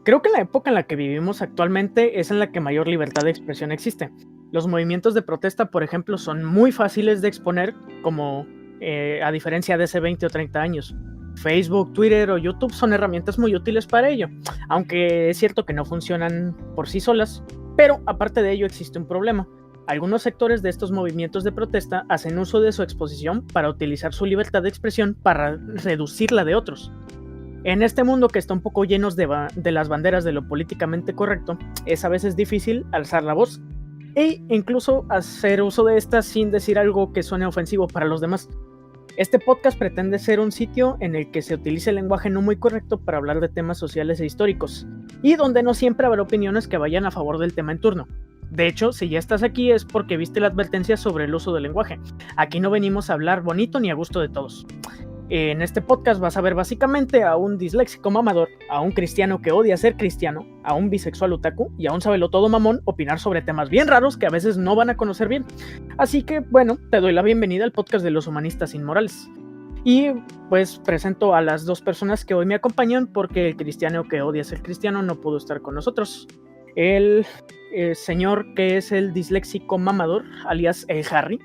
Creo que la época en la que vivimos actualmente es en la que mayor libertad de expresión existe. Los movimientos de protesta, por ejemplo, son muy fáciles de exponer, como a diferencia de hace 20 o 30 años. Facebook, Twitter o YouTube son herramientas muy útiles para ello, aunque es cierto que no funcionan por sí solas, pero aparte de ello existe un problema. Algunos sectores de estos movimientos de protesta hacen uso de su exposición para utilizar su libertad de expresión para reducir la de otros. En este mundo que está un poco lleno de las banderas de lo políticamente correcto, es a veces difícil alzar la voz e incluso hacer uso de estas sin decir algo que suene ofensivo para los demás. Este podcast pretende ser un sitio en el que se utilice el lenguaje no muy correcto para hablar de temas sociales e históricos, y donde no siempre habrá opiniones que vayan a favor del tema en turno. De hecho, si ya estás aquí es porque viste la advertencia sobre el uso del lenguaje. Aquí no venimos a hablar bonito ni a gusto de todos. En este podcast vas a ver básicamente a un disléxico mamador, a un cristiano que odia ser cristiano, a un bisexual otaku y a un sabelotodo mamón opinar sobre temas bien raros que a veces no van a conocer bien. Así que, bueno, te doy la bienvenida al podcast de los humanistas inmorales. Y pues presento a las dos personas que hoy me acompañan porque el cristiano que odia ser cristiano no pudo estar con nosotros. El señor que es el disléxico mamador, alias el Harry.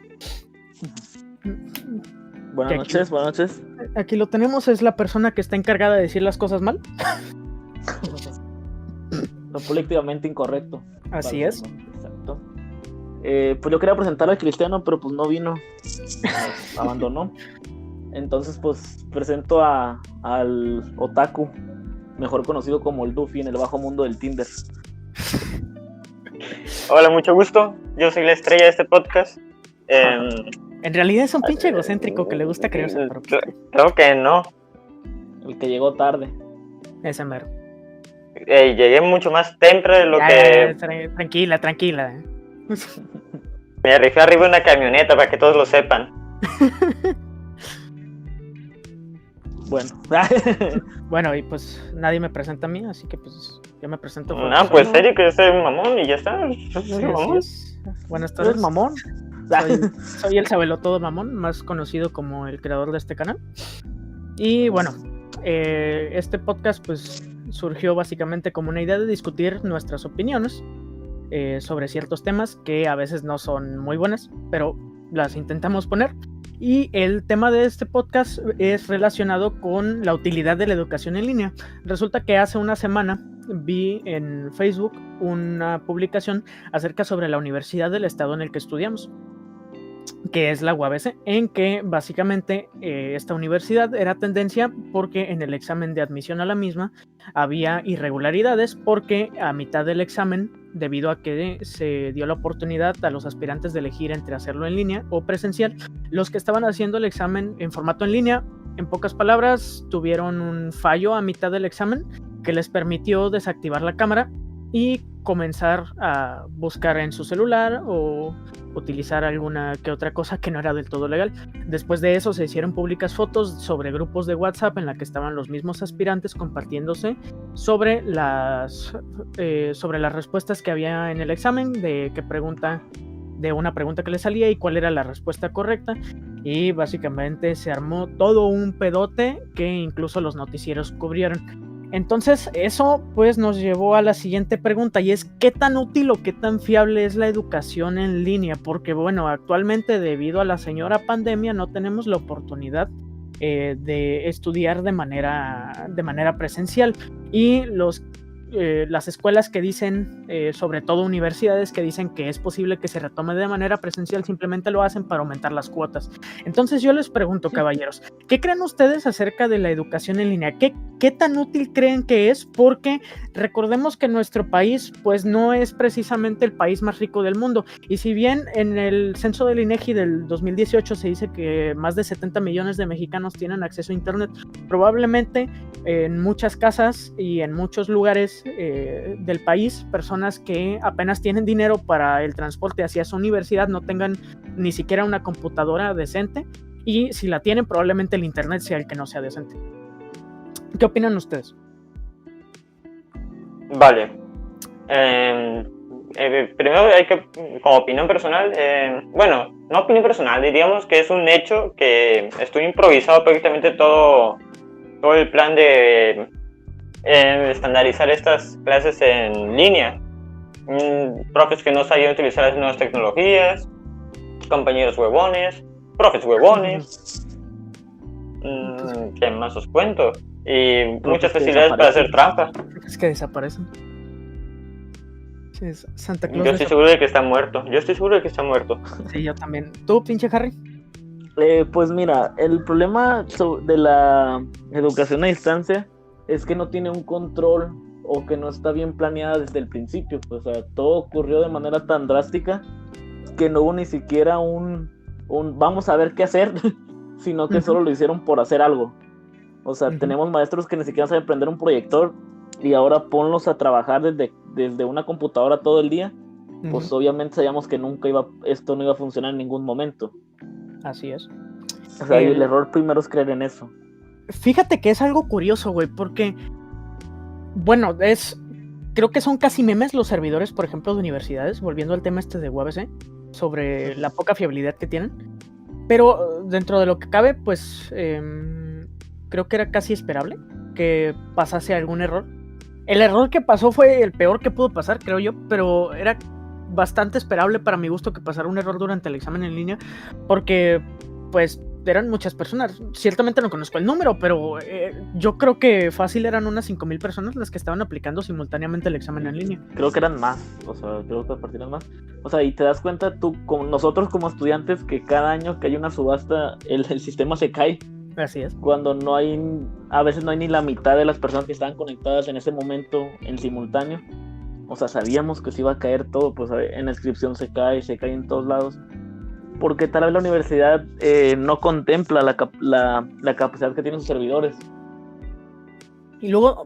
Buenas noches. Aquí lo tenemos, es la persona que está encargada de decir las cosas mal. Lo políticamente incorrecto. Así es. Exacto. Pues yo quería presentar al cristiano, pero pues no vino. Abandonó. Entonces pues presento al otaku, mejor conocido como el Duffy en el bajo mundo del Tinder. Hola, mucho gusto. Yo soy la estrella de este podcast. En realidad es un pinche egocéntrico que le gusta creerse. Creo que no. El que llegó tarde. Ese mero. Llegué mucho más temprano de lo que... Tranquila. Me rifé arriba de una camioneta para que todos lo sepan. Bueno, y pues nadie me presenta a mí, así que pues yo me presento. Pues Eric es el mamón y ya está. Buenas tardes. ¿Eres mamón? Soy el sabelotodo mamón, más conocido como el creador de este canal. Y bueno, este podcast pues surgió básicamente como una idea de discutir nuestras opiniones sobre ciertos temas que a veces no son muy buenas, pero las intentamos poner. Y el tema de este podcast es relacionado con la utilidad de la educación en línea. Resulta que hace una semana vi en Facebook una publicación acerca sobre la universidad del estado en el que estudiamos, que es la UABC, en que básicamente esta universidad era tendencia porque en el examen de admisión a la misma había irregularidades, porque a mitad del examen, debido a que se dio la oportunidad a los aspirantes de elegir entre hacerlo en línea o presencial, los que estaban haciendo el examen en formato en línea, en pocas palabras, tuvieron un fallo a mitad del examen que les permitió desactivar la cámara y comenzar a buscar en su celular o utilizar alguna que otra cosa que no era del todo legal. Después de eso se hicieron públicas fotos sobre grupos de WhatsApp en la que estaban los mismos aspirantes compartiéndose sobre las respuestas que había en el examen, de una pregunta que le salía y cuál era la respuesta correcta, y básicamente se armó todo un pedote que incluso los noticieros cubrieron. Entonces eso pues nos llevó a la siguiente pregunta, y es ¿qué tan útil o qué tan fiable es la educación en línea? Porque bueno, actualmente debido a la señora pandemia no tenemos la oportunidad de estudiar de manera presencial, y las escuelas que dicen, sobre todo universidades que dicen que es posible que se retome de manera presencial, simplemente lo hacen para aumentar las cuotas. Entonces yo les pregunto, caballeros, ¿qué creen ustedes acerca de la educación en línea? ¿Qué tan útil creen que es? Porque recordemos que nuestro país pues no es precisamente el país más rico del mundo, y si bien en el censo del INEGI del 2018 se dice que más de 70 millones de mexicanos tienen acceso a internet, probablemente en muchas casas y en muchos lugares del país, personas que apenas tienen dinero para el transporte hacia su universidad no tengan ni siquiera una computadora decente, y si la tienen probablemente el internet sea el que no sea decente. ¿Qué opinan ustedes? Vale. Primero hay que, como opinión personal, bueno, no opinión personal, diríamos que es un hecho que estuvo improvisado prácticamente todo el plan de estandarizar estas clases en línea. Profes que no sabían utilizar las nuevas tecnologías, compañeros huevones, profes huevones. ¿Qué más os cuento? Y muchas facilidades para hacer trampa. Es que desaparecen. Sí, Santa Claus. Yo estoy seguro de que está muerto. Sí, yo también. ¿Tú, pinche Harry? Pues mira, el problema de la educación a distancia es que no tiene un control o que no está bien planeada desde el principio. O sea, todo ocurrió de manera tan drástica que no hubo ni siquiera un vamos a ver qué hacer, sino que solo lo hicieron por hacer algo. O sea, tenemos maestros que ni siquiera saben prender un proyector y ahora ponlos a trabajar desde una computadora todo el día. Pues obviamente sabíamos que esto no iba a funcionar en ningún momento. Así es. O sea, el error primero es creer en eso. Fíjate que es algo curioso, güey, porque, bueno, creo que son casi memes los servidores, por ejemplo, de universidades, volviendo al tema de UABC, sobre la poca fiabilidad que tienen. Pero dentro de lo que cabe, pues, creo que era casi esperable que pasase algún error. El error que pasó fue el peor que pudo pasar, creo yo, pero era bastante esperable para mi gusto que pasara un error durante el examen en línea, porque pues eran muchas personas. Ciertamente no conozco el número, pero yo creo que fácil eran unas 5,000 personas las que estaban aplicando simultáneamente el examen en línea. Creo que eran más, o sea, creo que a partir eran más. O sea, y te das cuenta tú, nosotros como estudiantes, que cada año que hay una subasta, el sistema se cae. Así es. Cuando a veces no hay ni la mitad de las personas que estaban conectadas en ese momento en simultáneo. O sea, sabíamos que se iba a caer todo, pues en la inscripción se cae en todos lados. Porque tal vez la universidad no contempla la capacidad que tienen sus servidores. Y luego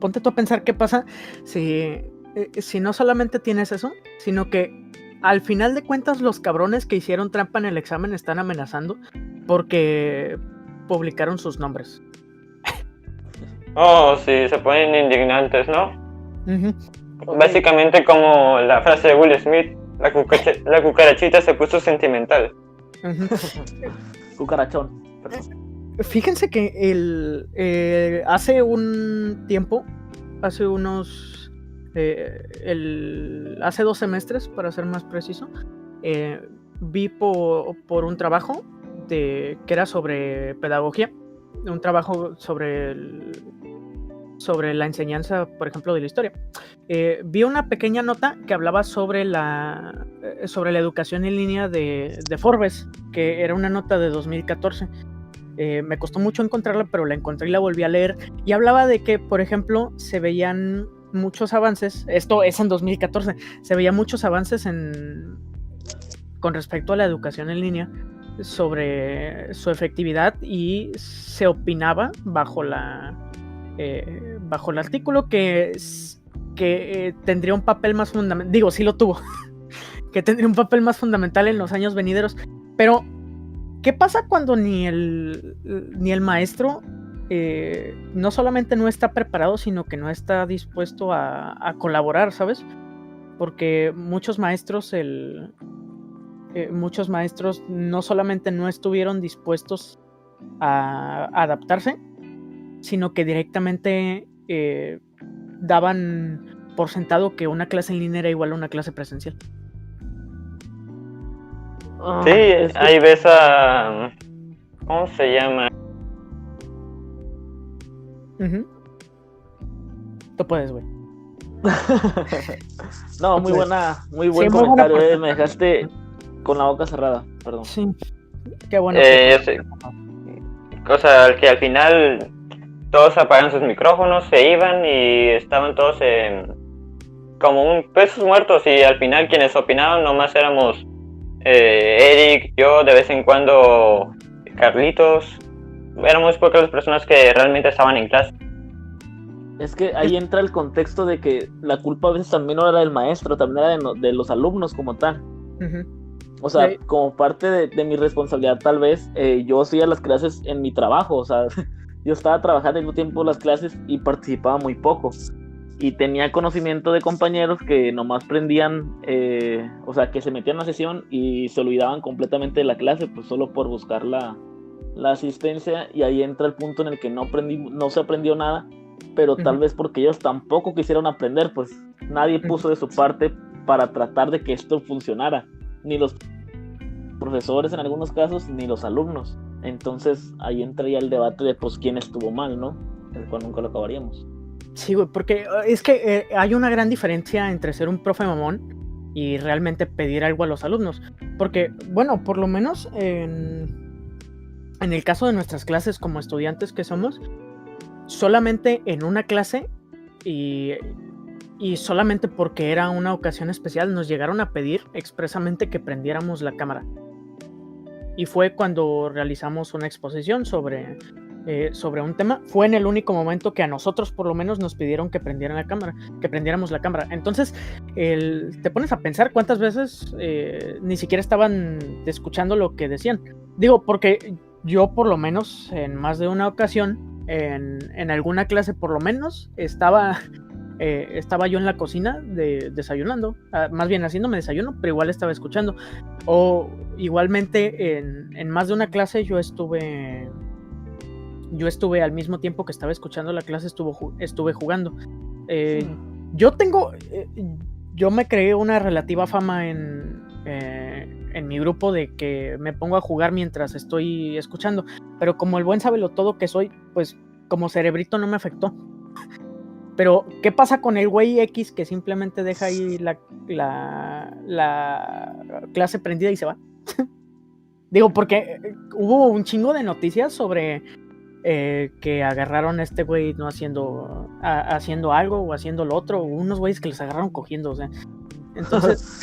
ponte tú a pensar qué pasa si no solamente tienes eso, sino que al final de cuentas los cabrones que hicieron trampa en el examen están amenazando porque publicaron sus nombres. Oh, sí, se ponen indignantes, ¿no? Uh-huh. Básicamente como la frase de Will Smith, la cucarachita se puso sentimental. Uh-huh. Cucarachón. Perdón. Fíjense que hace un tiempo, hace 2 semestres, para ser más preciso, vi por un trabajo que era sobre pedagogía, un trabajo sobre la enseñanza, por ejemplo, de la historia. Vi una pequeña nota que hablaba sobre la educación en línea de Forbes, que era una nota de 2014. Me costó mucho encontrarla, pero la encontré y la volví a leer, y hablaba de que, por ejemplo, se veían muchos avances, esto es en 2014, se veían muchos avances con respecto a la educación en línea, sobre su efectividad, y se opinaba bajo el artículo que tendría un papel más fundamental, digo, sí lo tuvo, que tendría un papel más fundamental en los años venideros. Pero ¿qué pasa cuando ni el maestro no solamente no está preparado, sino que no está dispuesto a colaborar, ¿sabes? Porque muchos maestros no solamente no estuvieron dispuestos a adaptarse, sino que directamente daban por sentado que una clase en línea era igual a una clase presencial. Sí, ahí ves a... ¿cómo se llama? Uh-huh. Tú puedes, güey. No, muy buen comentario, me dejaste con la boca cerrada, perdón. Sí, qué bueno. Yo sé. Cosa que al final todos apagan sus micrófonos, se iban y estaban todos como pesos muertos, y al final quienes opinaban nomás éramos Eric, yo, de vez en cuando Carlitos. Éramos pocas las personas que realmente estaban en clase. Es que ahí entra el contexto de que la culpa a veces también no era del maestro, también era de los alumnos como tal. Uh-huh. O sea, como parte de mi responsabilidad, tal vez, yo hacía las clases en mi trabajo. O sea, yo estaba trabajando al mismo tiempo las clases y participaba muy poco. Y tenía conocimiento de compañeros que nomás prendían, o sea, que se metían en la sesión y se olvidaban completamente de la clase, pues solo por buscar la asistencia. Y ahí entra el punto en el que no se aprendió nada, pero tal vez porque ellos tampoco quisieron aprender, pues nadie puso de su parte para tratar de que esto funcionara, ni los profesores en algunos casos, ni los alumnos. Entonces ahí entra ya el debate de pues quién estuvo mal, ¿no? El cual nunca lo acabaríamos. Sí, güey, porque es que hay una gran diferencia entre ser un profe mamón y realmente pedir algo a los alumnos. Porque, bueno, por lo menos en el caso de nuestras clases como estudiantes que somos, solamente en una clase y solamente porque era una ocasión especial nos llegaron a pedir expresamente que prendiéramos la cámara. Y fue cuando realizamos una exposición sobre un tema. Fue en el único momento que a nosotros por lo menos nos pidieron que prendiéramos la cámara. Entonces te pones a pensar cuántas veces ni siquiera estaban escuchando lo que decían. Digo, porque yo por lo menos en más de una ocasión en alguna clase por lo menos estaba yo en la cocina desayunando, más bien haciéndome desayuno, pero igual estaba escuchando. O igualmente en más de una clase yo estuve al mismo tiempo que estaba escuchando la clase, estuve jugando. Yo me creé una relativa fama en mi grupo de que me pongo a jugar mientras estoy escuchando, pero como el buen sabelotodo que soy, pues como cerebrito no me afectó. Pero, ¿qué pasa con el güey X que simplemente deja ahí la clase prendida y se va? Digo, porque hubo un chingo de noticias sobre que agarraron a este güey no haciendo algo o haciendo lo otro, o unos güeyes que les agarraron cogiendo, o sea. Entonces,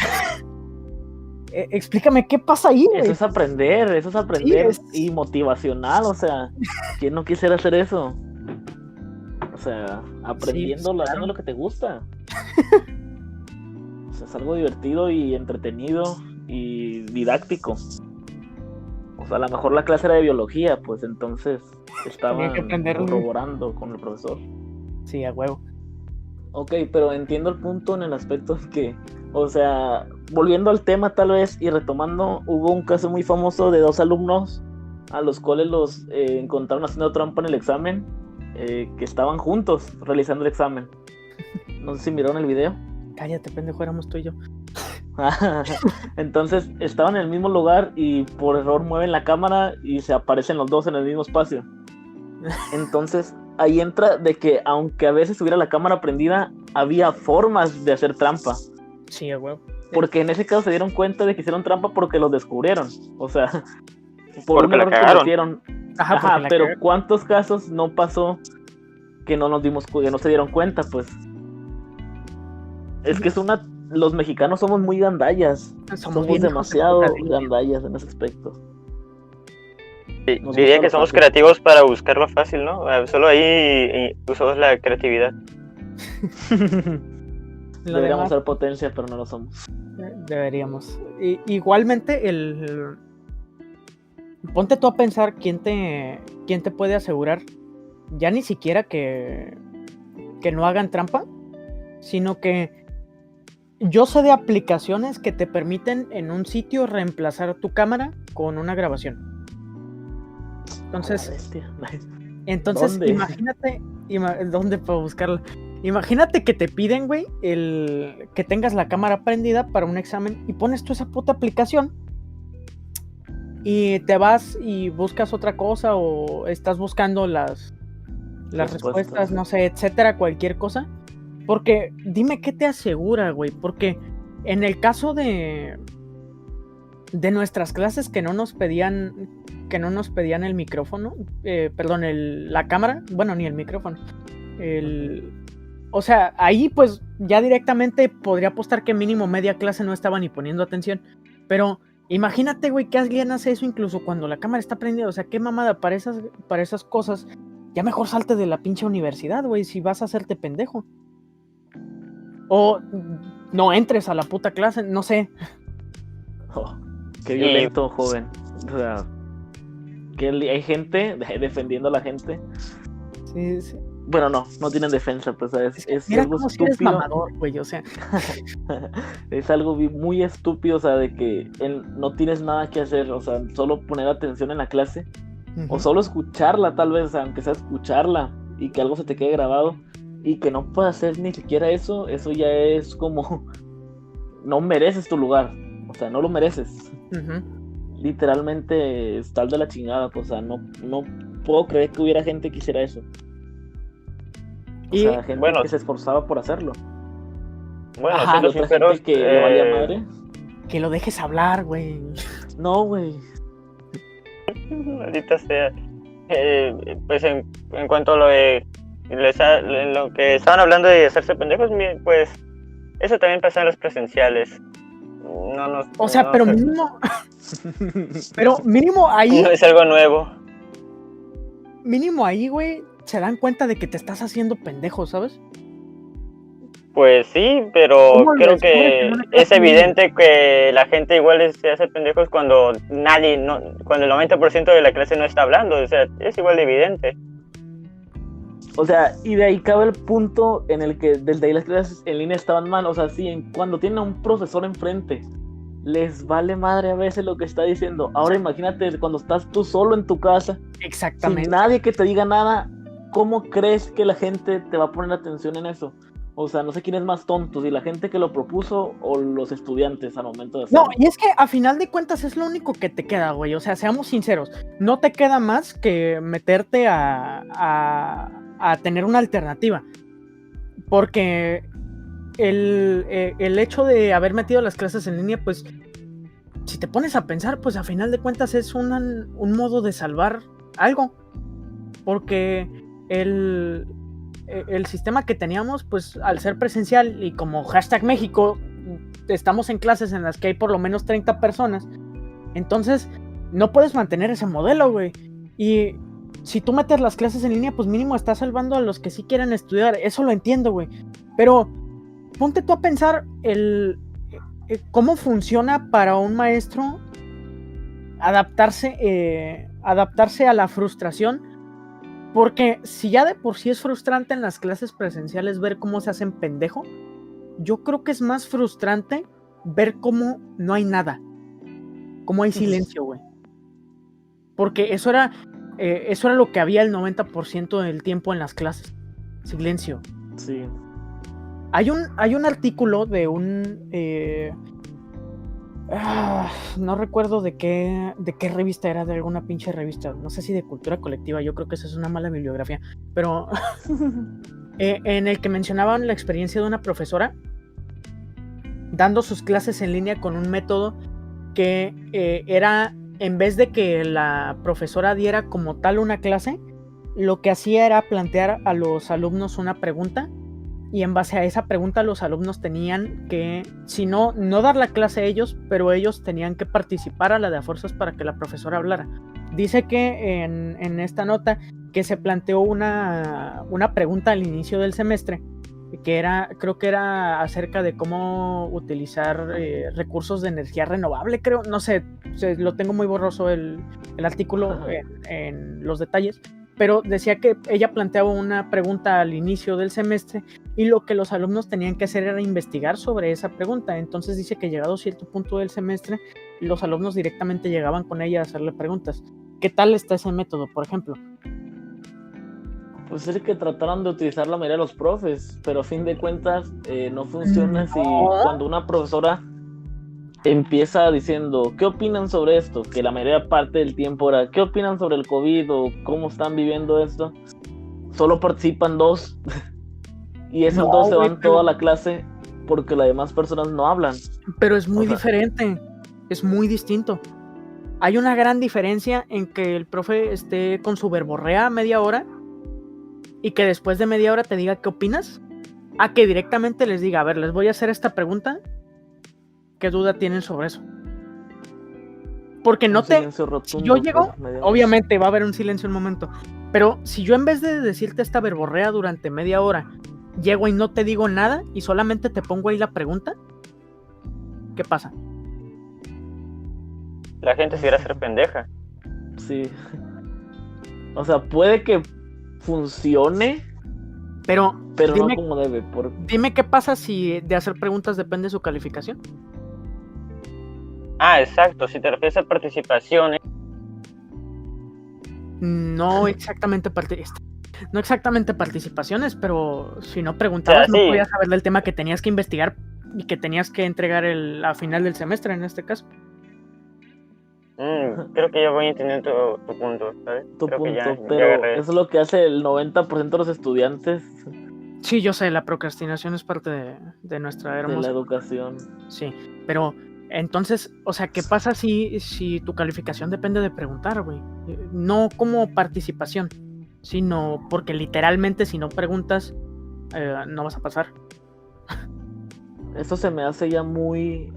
explícame qué pasa ahí, güey. Eso es aprender sí, y motivacional, o sea, ¿quién no quisiera hacer eso? O sea, aprendiendo, sí, haciendo lo que te gusta. O sea, es algo divertido y entretenido y didáctico. O sea, a lo mejor la clase era de biología, pues entonces estaban corroborando con el profesor. Sí, a huevo. Ok, pero entiendo el punto en el aspecto que, o sea, volviendo al tema tal vez y retomando, hubo un caso muy famoso de 2 alumnos a los cuales los encontraron haciendo trampa en el examen. Que estaban juntos realizando el examen. No sé si miraron el video. Cállate, pendejo, éramos tú y yo. Entonces estaban en el mismo lugar y por error mueven la cámara y se aparecen los dos en el mismo espacio. Entonces ahí entra de que aunque a veces tuviera la cámara prendida, había formas de hacer trampa. Sí, a huevo. Porque en ese caso se dieron cuenta de que hicieron trampa porque los descubrieron. O sea, porque la cagaron. Ajá, pero ¿cuántos casos no pasó que no se dieron cuenta? Pues es que los mexicanos somos muy gandallas. Somos demasiado gandallas en ese aspecto. Sí, diría que somos creativos para buscarlo fácil, ¿no? Solo ahí usamos la creatividad. Deberíamos ser potencia, pero no lo somos. Deberíamos. Igualmente ponte tú a pensar quién te puede asegurar ya ni siquiera que no hagan trampa, sino que yo sé de aplicaciones que te permiten en un sitio reemplazar tu cámara con una grabación. Entonces ¿dónde? Imagínate ¿dónde puedo buscarla? Imagínate que te piden, güey, que tengas la cámara prendida para un examen y pones tú esa puta aplicación y te vas y buscas otra cosa o estás buscando las respuestas, no sé, etcétera, cualquier cosa. Porque dime qué te asegura, güey, porque en el caso de nuestras clases que no nos pedían el micrófono, la cámara, bueno, ni el micrófono, o sea, ahí pues ya directamente podría apostar que mínimo media clase no estaba ni poniendo atención, pero imagínate, güey, que alguien hace eso incluso cuando la cámara está prendida. O sea, qué mamada, para esas cosas ya mejor salte de la pinche universidad, güey, si vas a hacerte pendejo. O no entres a la puta clase, no sé. Oh, qué violento, joven. O sea, que hay gente defendiendo a la gente. Sí, sí. Bueno, no tienen defensa, pues, ¿sabes? Es mira algo como estúpido. Si eres mamador, güey, o sea. Es algo muy estúpido, o sea, de que no tienes nada que hacer, o sea, solo poner atención en la clase, o solo escucharla, tal vez, aunque sea escucharla, y que algo se te quede grabado y que no puedas hacer ni siquiera eso ya es como no mereces tu lugar, o sea, no lo mereces. Literalmente estás de la chingada, pues, o sea, no puedo creer que hubiera gente que hiciera eso. O sea, gente que se esforzaba por hacerlo. Bueno, ajá, siendo otra sinceros, gente que le valía madre. Que lo dejes hablar, güey. No, güey. Maldita sea. Pues en cuanto a lo que estaban hablando de hacerse pendejos, pues eso también pasa en las presenciales. Pero mínimo. Pero mínimo ahí. No es algo nuevo. Mínimo ahí, güey, se dan cuenta de que te estás haciendo pendejo, ¿sabes? Pues sí, pero creo que es evidente que la gente igual se hace pendejos cuando cuando el 90% de la clase no está hablando, o sea, es igual de evidente. O sea, y de ahí cabe el punto en el que desde ahí las clases en línea estaban mal, o sea, sí, cuando tienen a un profesor enfrente, les vale madre a veces lo que está diciendo. Ahora imagínate cuando estás tú solo en tu casa, exactamente, sin nadie que te diga nada, ¿cómo crees que la gente te va a poner atención en eso? O sea, no sé quién es más tonto, si la gente que lo propuso o los estudiantes al momento de hacerlo. No, y es que a final de cuentas es lo único que te queda, güey. O sea, seamos sinceros, no te queda más que meterte a tener una alternativa. Porque el hecho de haber metido las clases en línea, pues, si te pones a pensar, pues a final de cuentas es un modo de salvar algo. Porque el sistema que teníamos, pues al ser presencial y como #México, estamos en clases en las que hay por lo menos 30 personas, entonces no puedes mantener ese modelo, güey. Y si tú metes las clases en línea, pues mínimo estás salvando a los que sí quieren estudiar, eso lo entiendo, güey. Pero ponte tú a pensar cómo funciona para un maestro adaptarse a la frustración. Porque si ya de por sí es frustrante en las clases presenciales ver cómo se hacen pendejo, yo creo que es más frustrante ver cómo no hay nada. Cómo hay silencio, güey. Porque eso era lo que había el 90% del tiempo en las clases. Silencio. Sí. Hay un artículo de un... no recuerdo de qué revista era, de alguna pinche revista, no sé si de Cultura Colectiva, yo creo que esa es una mala bibliografía, pero en el que mencionaban la experiencia de una profesora dando sus clases en línea con un método que era, en vez de que la profesora diera como tal una clase, lo que hacía era plantear a los alumnos una pregunta. Y en base a esa pregunta los alumnos tenían que, si no dar la clase a ellos, pero ellos tenían que participar a la de a fuerzas para que la profesora hablara. Dice que en esta nota que se planteó una pregunta al inicio del semestre, creo que era acerca de cómo utilizar recursos de energía renovable, creo, no sé, lo tengo muy borroso el artículo en los detalles. Pero decía que ella planteaba una pregunta al inicio del semestre y lo que los alumnos tenían que hacer era investigar sobre esa pregunta. Entonces dice que llegado a cierto punto del semestre, los alumnos directamente llegaban con ella a hacerle preguntas. ¿Qué tal está ese método, por ejemplo? Pues es que trataron de utilizar la mayoría de los profes, pero a fin de cuentas no funciona si cuando una profesora empieza diciendo, ¿qué opinan sobre esto? Que la mayoría parte del tiempo era, ¿qué opinan sobre el COVID o cómo están viviendo esto? Solo participan 2 y esos 2 se van toda la clase porque las demás personas no hablan. Pero es muy diferente, es muy distinto. Hay una gran diferencia en que el profe esté con su verborrea media hora y que después de media hora te diga ¿qué opinas? A que directamente les diga, a ver, les voy a hacer esta pregunta. ¿Qué duda tienen sobre eso? Porque si yo llego, obviamente va a haber un silencio un momento, pero si yo en vez de decirte esta verborrea durante media hora, llego y no te digo nada y solamente te pongo ahí la pregunta, ¿qué pasa? La gente se irá a hacer pendeja. Sí. O sea, puede que funcione, pero dime, no como debe. Dime qué pasa si de hacer preguntas depende su calificación. Ah, exacto, si te refieres a participación. No exactamente no exactamente participaciones, pero si no preguntabas, no podías saber del tema que tenías que investigar y que tenías que entregar a final del semestre, en este caso. Creo que ya voy entendiendo tu punto, ¿sabes? Tu Creo punto, ya pero eso es lo que hace el 90% de los estudiantes Sí, yo sé, la procrastinación es parte de nuestra hermosa... de la educación. Sí, pero entonces, o sea, ¿qué pasa si tu calificación depende de preguntar, güey? No como participación, sino porque literalmente si no preguntas, no vas a pasar. Eso se me hace ya muy...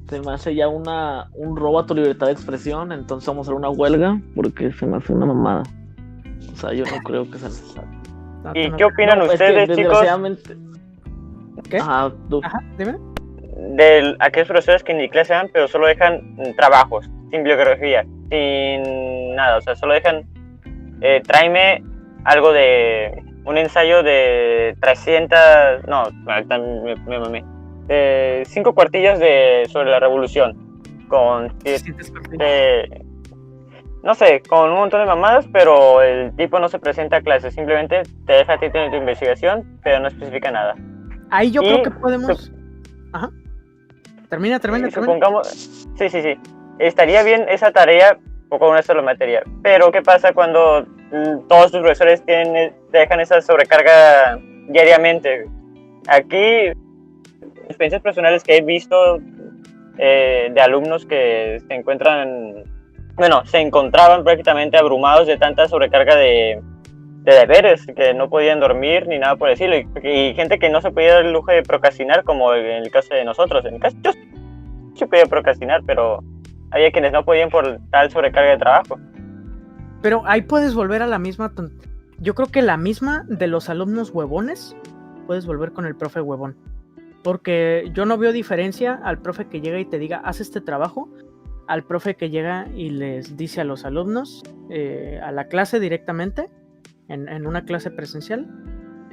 Se me hace ya un robo a tu libertad de expresión, entonces vamos a hacer una huelga porque se me hace una mamada. O sea, yo no creo que sea necesario. ¿Y qué opinan ustedes, chicos? ¿Qué? Ajá, dime. De aquellos profesores que ni clase dan, pero solo dejan trabajos, sin bibliografía, sin nada, o sea, solo dejan, tráeme algo de un ensayo de 300, no, me mamé, 5 cuartillas sobre la revolución, con no sé, con un montón de mamadas, pero el tipo no se presenta a clase, simplemente te deja a ti tener tu investigación, pero no especifica nada. Ahí yo creo que podemos... Ajá. Termina. Supongamos... Sí. Estaría bien esa tarea con una sola materia, pero ¿qué pasa cuando todos tus profesores te dejan esa sobrecarga diariamente? Aquí, experiencias personales que he visto de alumnos que se encontraban prácticamente abrumados de tanta sobrecarga de deberes, que no podían dormir ni nada por decirlo, y gente que no se podía dar el lujo de procrastinar, como en el caso de nosotros. En el caso, yo sí podía procrastinar, pero había quienes no podían por tal sobrecarga de trabajo. Pero ahí puedes volver a la misma... Yo creo que la misma de los alumnos huevones, puedes volver con el profe huevón. Porque yo no veo diferencia al profe que llega y te diga, haz este trabajo, al profe que llega y les dice a los alumnos, a la clase directamente, en una clase presencial,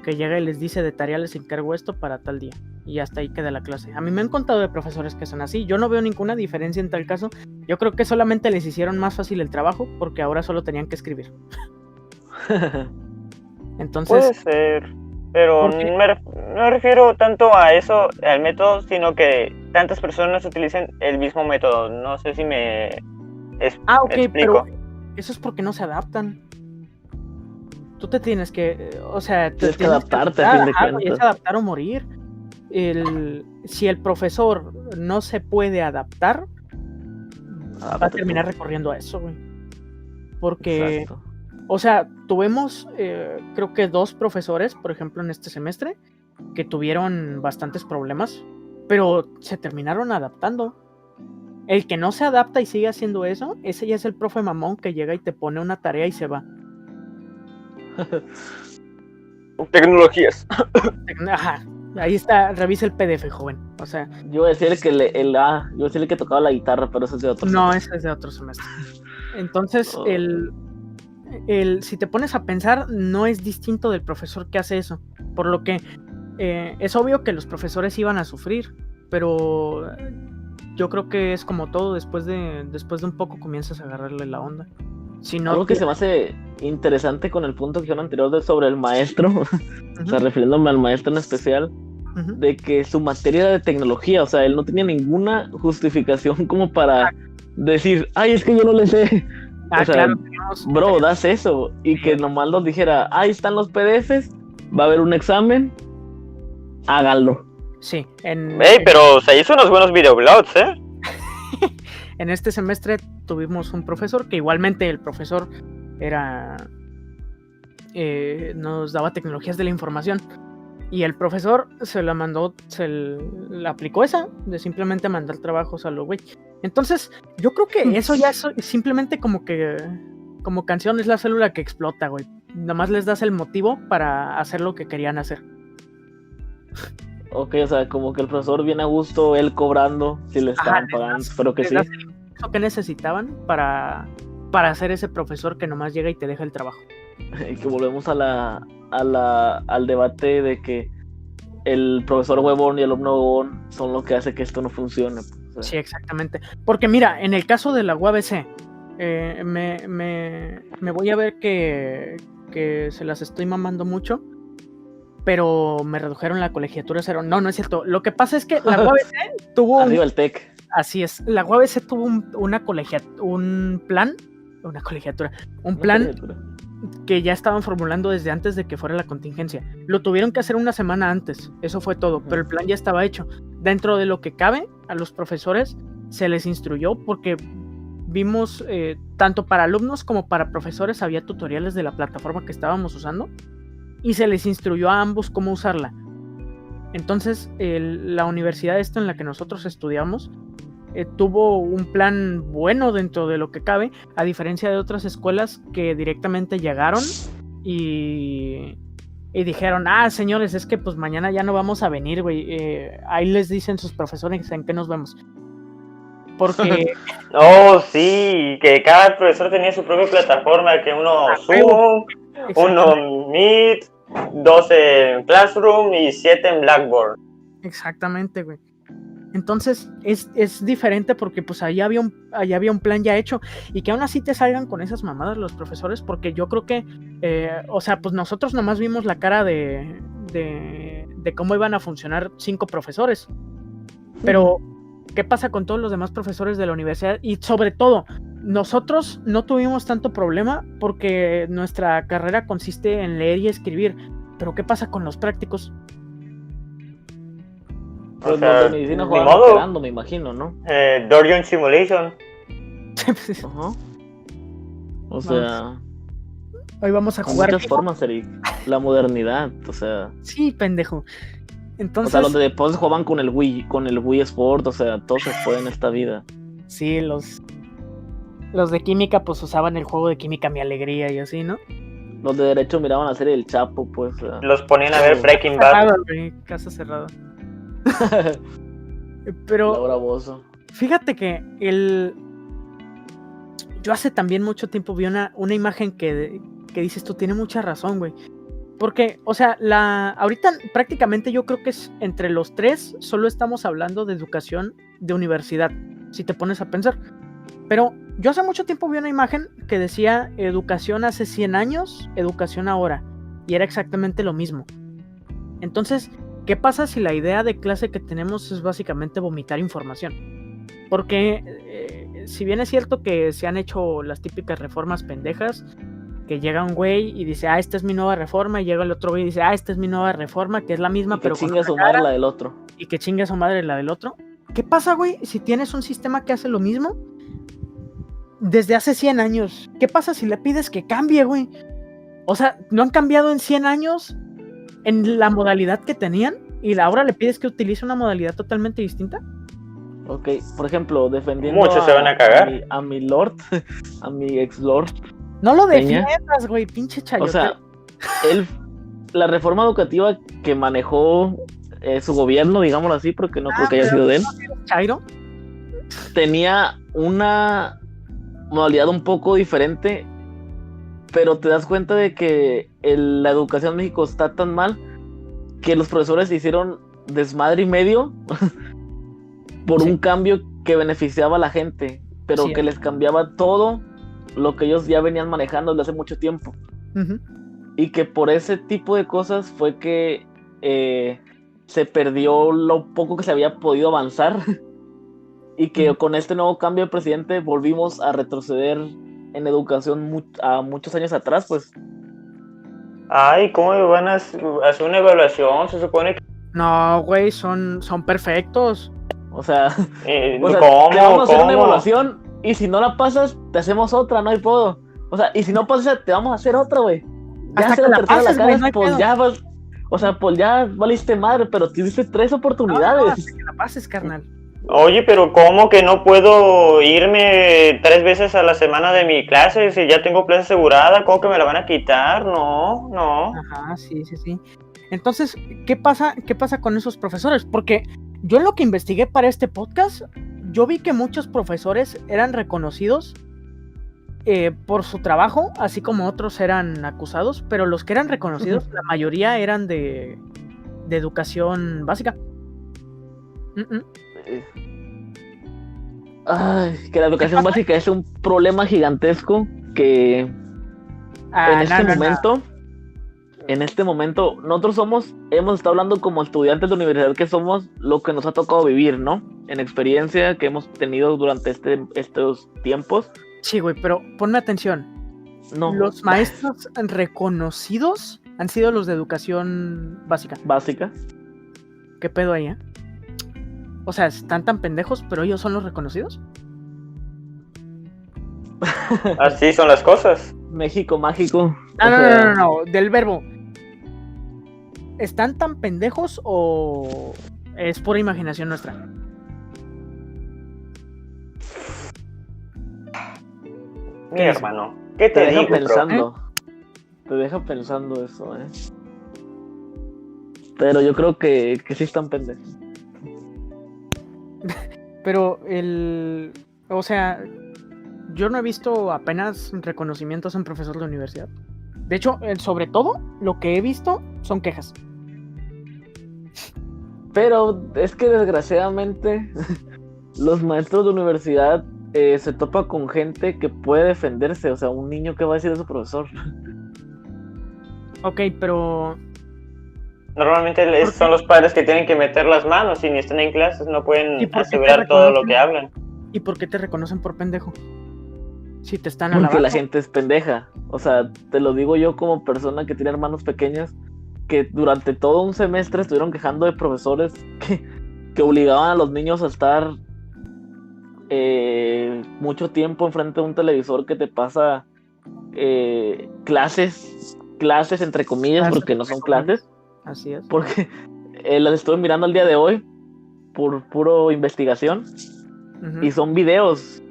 que llega y les dice de tarea les encargo esto para tal día, y hasta ahí queda la clase. A mí me han contado de profesores que son así, yo no veo ninguna diferencia en tal caso. Yo creo que solamente les hicieron más fácil el trabajo porque ahora solo tenían que escribir. Entonces, puede ser, pero no me refiero tanto a eso, al método, sino que tantas personas utilizan el mismo método. No sé si me explico. Pero eso es porque no se adaptan. Tú te tienes que, o sea, tienes que adaptarte a fin de cuentas. Es adaptar o morir. Si el profesor no se puede adaptar, va a terminar recorriendo a eso, güey. Porque, exacto. O sea, tuvimos, creo que 2 profesores, por ejemplo, en este semestre, que tuvieron bastantes problemas, pero se terminaron adaptando. El que no se adapta y sigue haciendo eso, ese ya es el profe mamón que llega y te pone una tarea y se va. Tecnologías. Ajá, ahí está, revisa el PDF, joven. O sea, yo iba a decir que tocaba la guitarra, pero eso es de otro semestre. No, ese es de otro semestre. Entonces, si te pones a pensar, no es distinto del profesor que hace eso. Por lo que es obvio que los profesores iban a sufrir, pero yo creo que es como todo, después de un poco comienzas a agarrarle la onda. Algo que se me hace interesante con el punto que dijeron anterior sobre el maestro, o sea, refiriéndome al maestro en especial, de que su materia era de tecnología, o sea, él no tenía ninguna justificación como para decir, ay, es que yo no le sé. O sea, claro, bro, das eso, y que nomás nos dijera, ahí están los PDFs, va a haber un examen, háganlo. Sí. Pero se hizo unos buenos videoblogs, ¿eh? En este semestre tuvimos un profesor que igualmente el profesor nos daba tecnologías de la información, y el profesor se la aplicó esa de simplemente mandar trabajos a lo güey. Entonces yo creo que eso ya es simplemente como canción, es la célula que explota, güey. Nomás les das el motivo para hacer lo que querían hacer. Ok, o sea, como que el profesor viene a gusto, él cobrando, si le estaban pagando, espero que sí. Eso que necesitaban para hacer ese profesor que nomás llega y te deja el trabajo. Y que volvemos al debate de que el profesor huevón y el alumno huevón son lo que hace que esto no funcione. O sea. Sí, exactamente. Porque mira, en el caso de la UABC, me voy a ver que que se las estoy mamando mucho, pero me redujeron la colegiatura a 0. No, no es cierto. Lo que pasa es que la UABC tuvo... Arriba el TEC. Así es. La UABC tuvo un plan que ya estaban formulando desde antes de que fuera la contingencia. Lo tuvieron que hacer una semana antes, eso fue todo, pero el plan ya estaba hecho. Dentro de lo que cabe, a los profesores se les instruyó porque vimos, tanto para alumnos como para profesores, había tutoriales de la plataforma que estábamos usando y se les instruyó a ambos cómo usarla. Entonces, la universidad esta en la que nosotros estudiamos tuvo un plan bueno dentro de lo que cabe, a diferencia de otras escuelas que directamente llegaron y dijeron, señores, es que pues mañana ya no vamos a venir, güey, ahí les dicen sus profesores en qué nos vemos. Porque... Oh, sí, que cada profesor tenía su propia plataforma, que uno Zoom, uno Meet, 2 en Classroom y 7 en Blackboard. Exactamente, güey. Entonces es diferente porque pues allá había un plan ya hecho y que aún así te salgan con esas mamadas los profesores, porque yo creo que, o sea, pues nosotros nomás vimos la cara de cómo iban a funcionar 5 profesores, pero ¿qué pasa con todos los demás profesores de la universidad? Y sobre todo, nosotros no tuvimos tanto problema porque nuestra carrera consiste en leer y escribir, pero ¿qué pasa con los prácticos? Pues los de medicina jugaban esperando, me imagino, ¿no? Dorian Simulation. Ajá. O sea... Hoy vamos a jugar... muchas formas, Eric. La modernidad, o sea... Sí, pendejo. Entonces... O sea, los de después jugaban con el Wii Sport, o sea, todo se fue en esta vida. Sí, los de química pues usaban el juego de Química Mi Alegría y así, ¿no? Los de derecho miraban a hacer el Chapo, pues... Los ponían a ver Breaking Bad. Casa cerrada. Pero Laura Bozzo. Fíjate que yo hace también mucho tiempo vi una imagen que dices tú, tiene mucha razón, güey. Porque, o sea, ahorita prácticamente yo creo que es entre los tres solo estamos hablando de educación de universidad, si te pones a pensar. Pero yo hace mucho tiempo vi una imagen que decía educación hace 100 años, educación ahora, y era exactamente lo mismo. Entonces, ¿qué pasa si la idea de clase que tenemos es básicamente vomitar información? Porque si bien es cierto que se han hecho las típicas reformas pendejas, que llega un güey y dice, esta es mi nueva reforma, y llega el otro güey y dice, esta es mi nueva reforma, que es la misma, pero que chingue a su madre la del otro. Y que chingue a su madre la del otro. ¿Qué pasa, güey, si tienes un sistema que hace lo mismo desde hace 100 años? ¿Qué pasa si le pides que cambie, güey? O sea, ¿no han cambiado en 100 años en la modalidad que tenían? ¿Y ahora le pides que utilice una modalidad totalmente distinta? Ok, por ejemplo, defendiendo muchos se van a cagar. A mi lord, a mi ex lord. No lo defiendas, güey, pinche chayote. O sea, la reforma educativa que manejó su gobierno, digámoslo así, porque no creo que haya sido de él. ¿Chairo? Tenía una modalidad un poco diferente, pero te das cuenta de que la educación en México está tan mal que los profesores hicieron desmadre y medio por un cambio que beneficiaba a la gente, pero que les cambiaba todo lo que ellos ya venían manejando desde hace mucho tiempo. Uh-huh. Y que por ese tipo de cosas fue que se perdió lo poco que se había podido avanzar y que con este nuevo cambio de presidente volvimos a retroceder en educación a muchos años atrás, pues. Ay, ¿cómo van a hacer una evaluación? Se supone que... No, güey, son perfectos. O sea, ¿cómo? Te vamos a hacer una evaluación y si no la pasas, te hacemos otra, no hay pedo. O sea, y si no pasas, te vamos a hacer otra, güey. Ya hasta se que la tercera pases, la cagas, güey, no pues ya vas... O sea, pues ya valiste madre, pero tuviste 3 oportunidades. No, hasta que la pases, carnal. Oye, pero ¿cómo que no puedo irme 3 veces a la semana de mi clase si ya tengo plaza asegurada? ¿Cómo que me la van a quitar? No. Ajá, sí. Entonces, ¿qué pasa con esos profesores? Porque yo en lo que investigué para este podcast, yo vi que muchos profesores eran reconocidos por su trabajo, así como otros eran acusados, pero los que eran reconocidos, la mayoría eran de educación básica. Ay, que la educación básica es un problema gigantesco que En este momento, nosotros hemos estado hablando como estudiantes de universidad que somos, lo que nos ha tocado vivir, ¿no? En experiencia que hemos tenido durante estos tiempos. Sí, güey, pero ponme atención. No. Los maestros reconocidos han sido los de educación básica. Básica. ¿Qué pedo ahí, eh? O sea, están tan pendejos, pero ellos son los reconocidos. Así son las cosas. México mágico. No, del verbo. ¿Están tan pendejos o es pura imaginación nuestra? Mi hermano, ¿qué te deja digo, pensando? Te deja pensando eso, Pero yo creo que sí están pendejos. Pero o sea, yo no he visto apenas reconocimientos en profesor de universidad. De hecho, sobre todo, lo que he visto son quejas. Pero es que desgraciadamente los maestros de universidad se topa con gente que puede defenderse. O sea, un niño que va a decir de su profesor. Ok, pero... Normalmente son los padres que tienen que meter las manos y ni están en clases, no pueden asegurar todo lo que hablan. ¿Y por qué te reconocen por pendejo? Si te están alabando. Porque la gente gente es pendeja. O sea, te lo digo yo como persona que tiene hermanos pequeños, que durante todo un semestre estuvieron quejando de profesores que obligaban a los niños a estar mucho tiempo enfrente de un televisor que te pasa clases entre comillas, porque no son clases. Así es. Porque las estuve mirando el día de hoy por puro investigación. Uh-huh. Y son videos.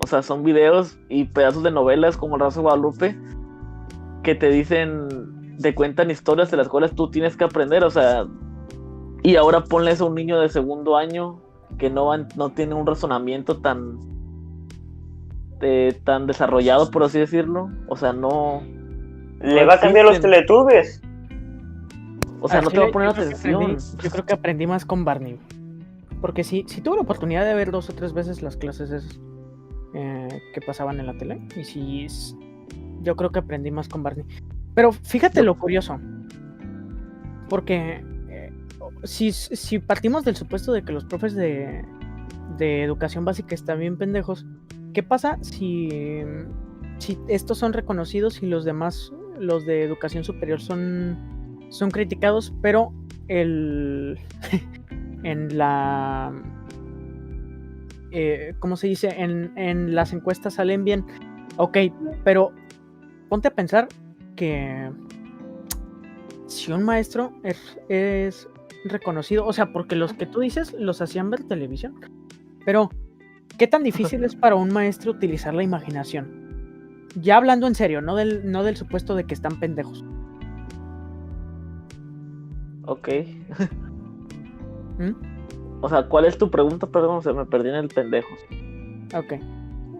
O sea, son videos y pedazos de novelas como El Raso de Guadalupe que te dicen, te cuentan historias de las cuales tú tienes que aprender. O sea, y ahora ponle eso a un niño de segundo año que no tiene un razonamiento tan desarrollado, por así decirlo. O sea, no... Le va a cambiar los Teletubbies. O sea, no te va a poner atención. Yo creo que aprendí más con Barney. Porque sí tuve la oportunidad de ver 2 o 3 veces las clases que pasaban en la tele. Y sí, yo creo que aprendí más con Barney. Pero fíjate lo curioso. Porque si partimos del supuesto de que los profes de educación básica están bien pendejos, ¿qué pasa si estos son reconocidos y los demás, los de educación superior, son criticados, pero en la... ¿cómo se dice? En las encuestas salen bien. Ok, pero ponte a pensar que si un maestro es reconocido, o sea, porque los que tú dices los hacían ver televisión, pero ¿qué tan difícil es para un maestro utilizar la imaginación? Ya hablando en serio, no del supuesto de que están pendejos. Ok. O sea, ¿cuál es tu pregunta? Perdón, se me perdí en el pendejos. Ok.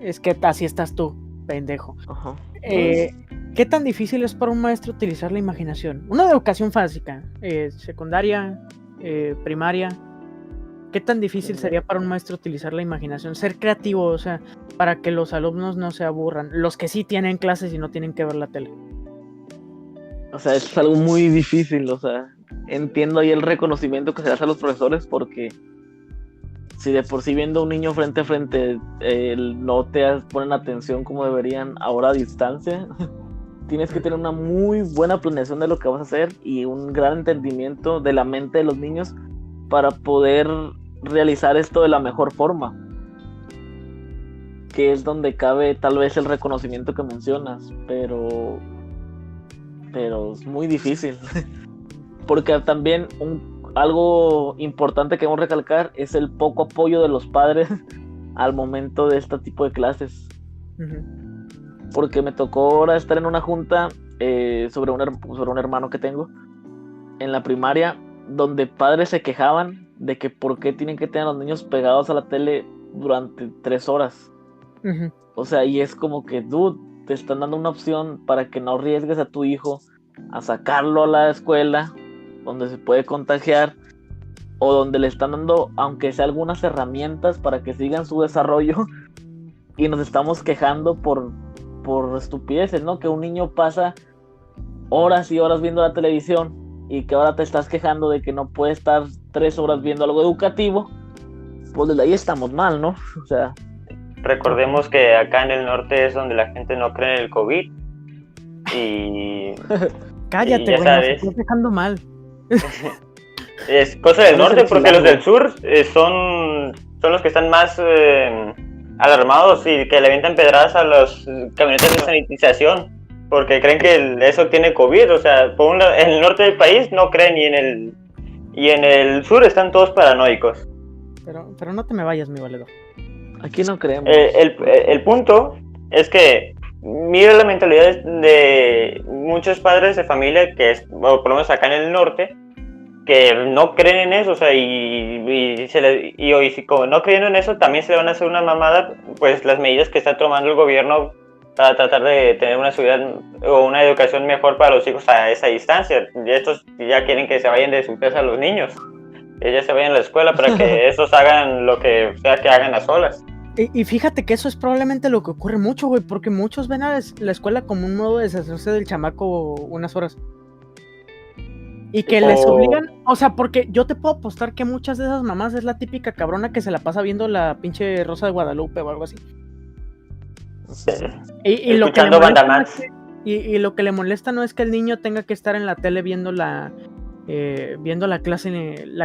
Es que así estás tú, pendejo. Ajá. ¿Qué tan difícil es para un maestro utilizar la imaginación? Una de educación básica, secundaria, primaria. ¿Qué tan difícil sería para un maestro utilizar la imaginación? Ser creativo, o sea, para que los alumnos no se aburran. Los que sí tienen clases y no tienen que ver la tele. O sea, es algo muy difícil, o sea, entiendo ahí el reconocimiento que se le hace a los profesores, porque si de por sí viendo a un niño frente a frente no te ponen atención como deberían, ahora a distancia, tienes que tener una muy buena planeación de lo que vas a hacer y un gran entendimiento de la mente de los niños para poder realizar esto de la mejor forma, que es donde cabe tal vez el reconocimiento que mencionas, pero es muy difícil. Porque también algo importante que debemos recalcar es el poco apoyo de los padres al momento de este tipo de clases. Uh-huh. Porque me tocó ahora estar en una junta sobre un hermano que tengo en la primaria, donde padres se quejaban de que por qué tienen que tener a los niños pegados a la tele durante 3 horas. Uh-huh. O sea, y es como que, dude, te están dando una opción para que no arriesgues a tu hijo a sacarlo a la escuela donde se puede contagiar, o donde le están dando, aunque sea algunas herramientas para que sigan su desarrollo, y nos estamos quejando por por estupideces, ¿no? Que un niño pasa horas y horas viendo la televisión y que ahora te estás quejando de que no puede estar 3 horas viendo algo educativo, pues desde ahí estamos mal, ¿no? O sea... Recordemos que acá en el norte es donde la gente no cree en el COVID y... Cállate, y ya güey, sabes. nos estás dejando mal. Es cosa del Vamos a norte, porque los rechilarlo. del sur son los que están más alarmados y que le avientan pedradas a los camionetas de sanitización, porque creen que eso tiene COVID. O sea, por un lado, en el norte del país no creen y en el sur están todos paranoicos. Pero no te me vayas, mi valedor. Aquí no creemos. El punto es que mira la mentalidad de muchos padres de familia que es, o por lo menos acá en el norte, que no creen en eso, o sea, y si como no creen en eso, también se le van a hacer una mamada, pues las medidas que está tomando el gobierno para tratar de tener una ciudad o una educación mejor para los hijos a esa distancia. Y estos ya quieren que se vayan de su casa los niños, que ya se vayan a la escuela para que estos hagan lo que sea que hagan a solas. Y fíjate que eso es probablemente lo que ocurre mucho, güey, porque muchos ven a la escuela como un modo de deshacerse del chamaco unas horas. Y que les obligan, o sea, porque yo te puedo apostar que muchas de esas mamás es la típica cabrona que se la pasa viendo la pinche Rosa de Guadalupe o algo así. Y lo que le Escuchando molesta Banda no es y lo que le molesta no es que el niño tenga que estar en la tele viendo la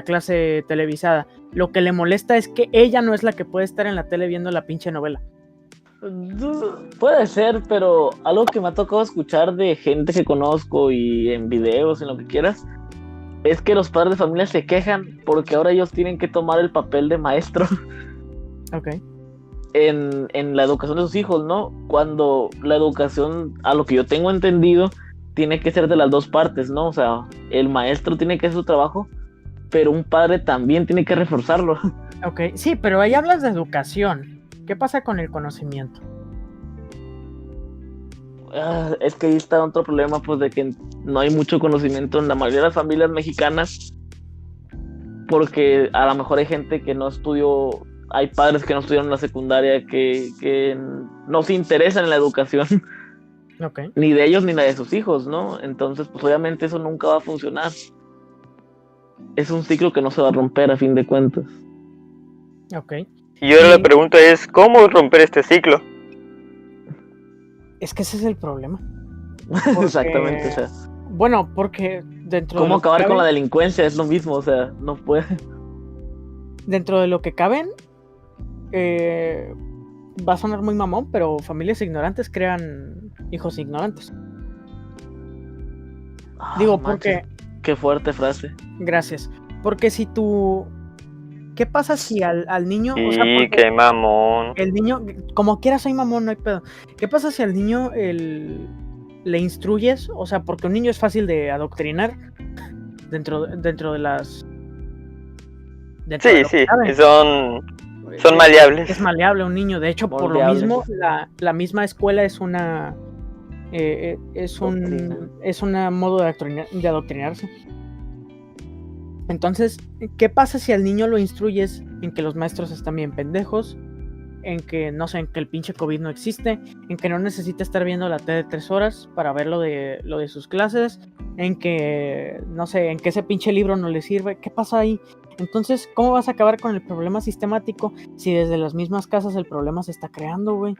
clase televisada. Lo que le molesta es que ella no es la que puede estar en la tele viendo la pinche novela. Puede ser, pero algo que me ha tocado escuchar de gente que conozco y en videos, en lo que quieras, es que los padres de familia se quejan porque ahora ellos tienen que tomar el papel de maestro Ok. en la educación de sus hijos, ¿no? Cuando la educación, a lo que yo tengo entendido, tiene que ser de las dos partes, ¿no? O sea, el maestro tiene que hacer su trabajo, pero un padre también tiene que reforzarlo. Ok, sí, pero ahí hablas de educación. ¿Qué pasa con el conocimiento? Es que ahí está otro problema, pues, de que no hay mucho conocimiento en la mayoría de las familias mexicanas, porque a lo mejor hay gente que no estudió, hay padres que no estudiaron la secundaria, que no se interesan en la educación, Ok. ni de ellos ni la de sus hijos, ¿no? Entonces, pues obviamente eso nunca va a funcionar. Es un ciclo que no se va a romper a fin de cuentas. Ok. Y ahora la pregunta es, ¿cómo romper este ciclo? Es que ese es el problema. Exactamente, o sea, Bueno, porque dentro ¿cómo de lo que acabar cabe, con la delincuencia? Es lo mismo, o sea, no puede. dentro de lo que caben, va a sonar muy mamón, pero familias ignorantes crean hijos ignorantes. Digo, porque... Qué fuerte frase. Gracias. Porque si tú... ¿Qué pasa si al niño... Sí, o sea, porque qué mamón. el niño, como quiera soy mamón, no hay pedo. ¿Qué pasa si al niño le instruyes? O sea, porque un niño es fácil de adoctrinar dentro de las... dentro de Sí, lo que sí, cabe. son maleables. Es maleable un niño. De hecho, por lo Moldeable. mismo, la misma escuela es una... es un modo de adoctrinarse. Entonces, ¿qué pasa si al niño lo instruyes en que los maestros están bien pendejos? En que, no sé, en que el pinche COVID no existe, en que no necesita estar viendo la tele 3 horas para ver lo de sus clases, en que, no sé, en que ese pinche libro no le sirve. ¿Qué pasa ahí? Entonces, ¿cómo vas a acabar con el problema sistemático si desde las mismas casas el problema se está creando, güey?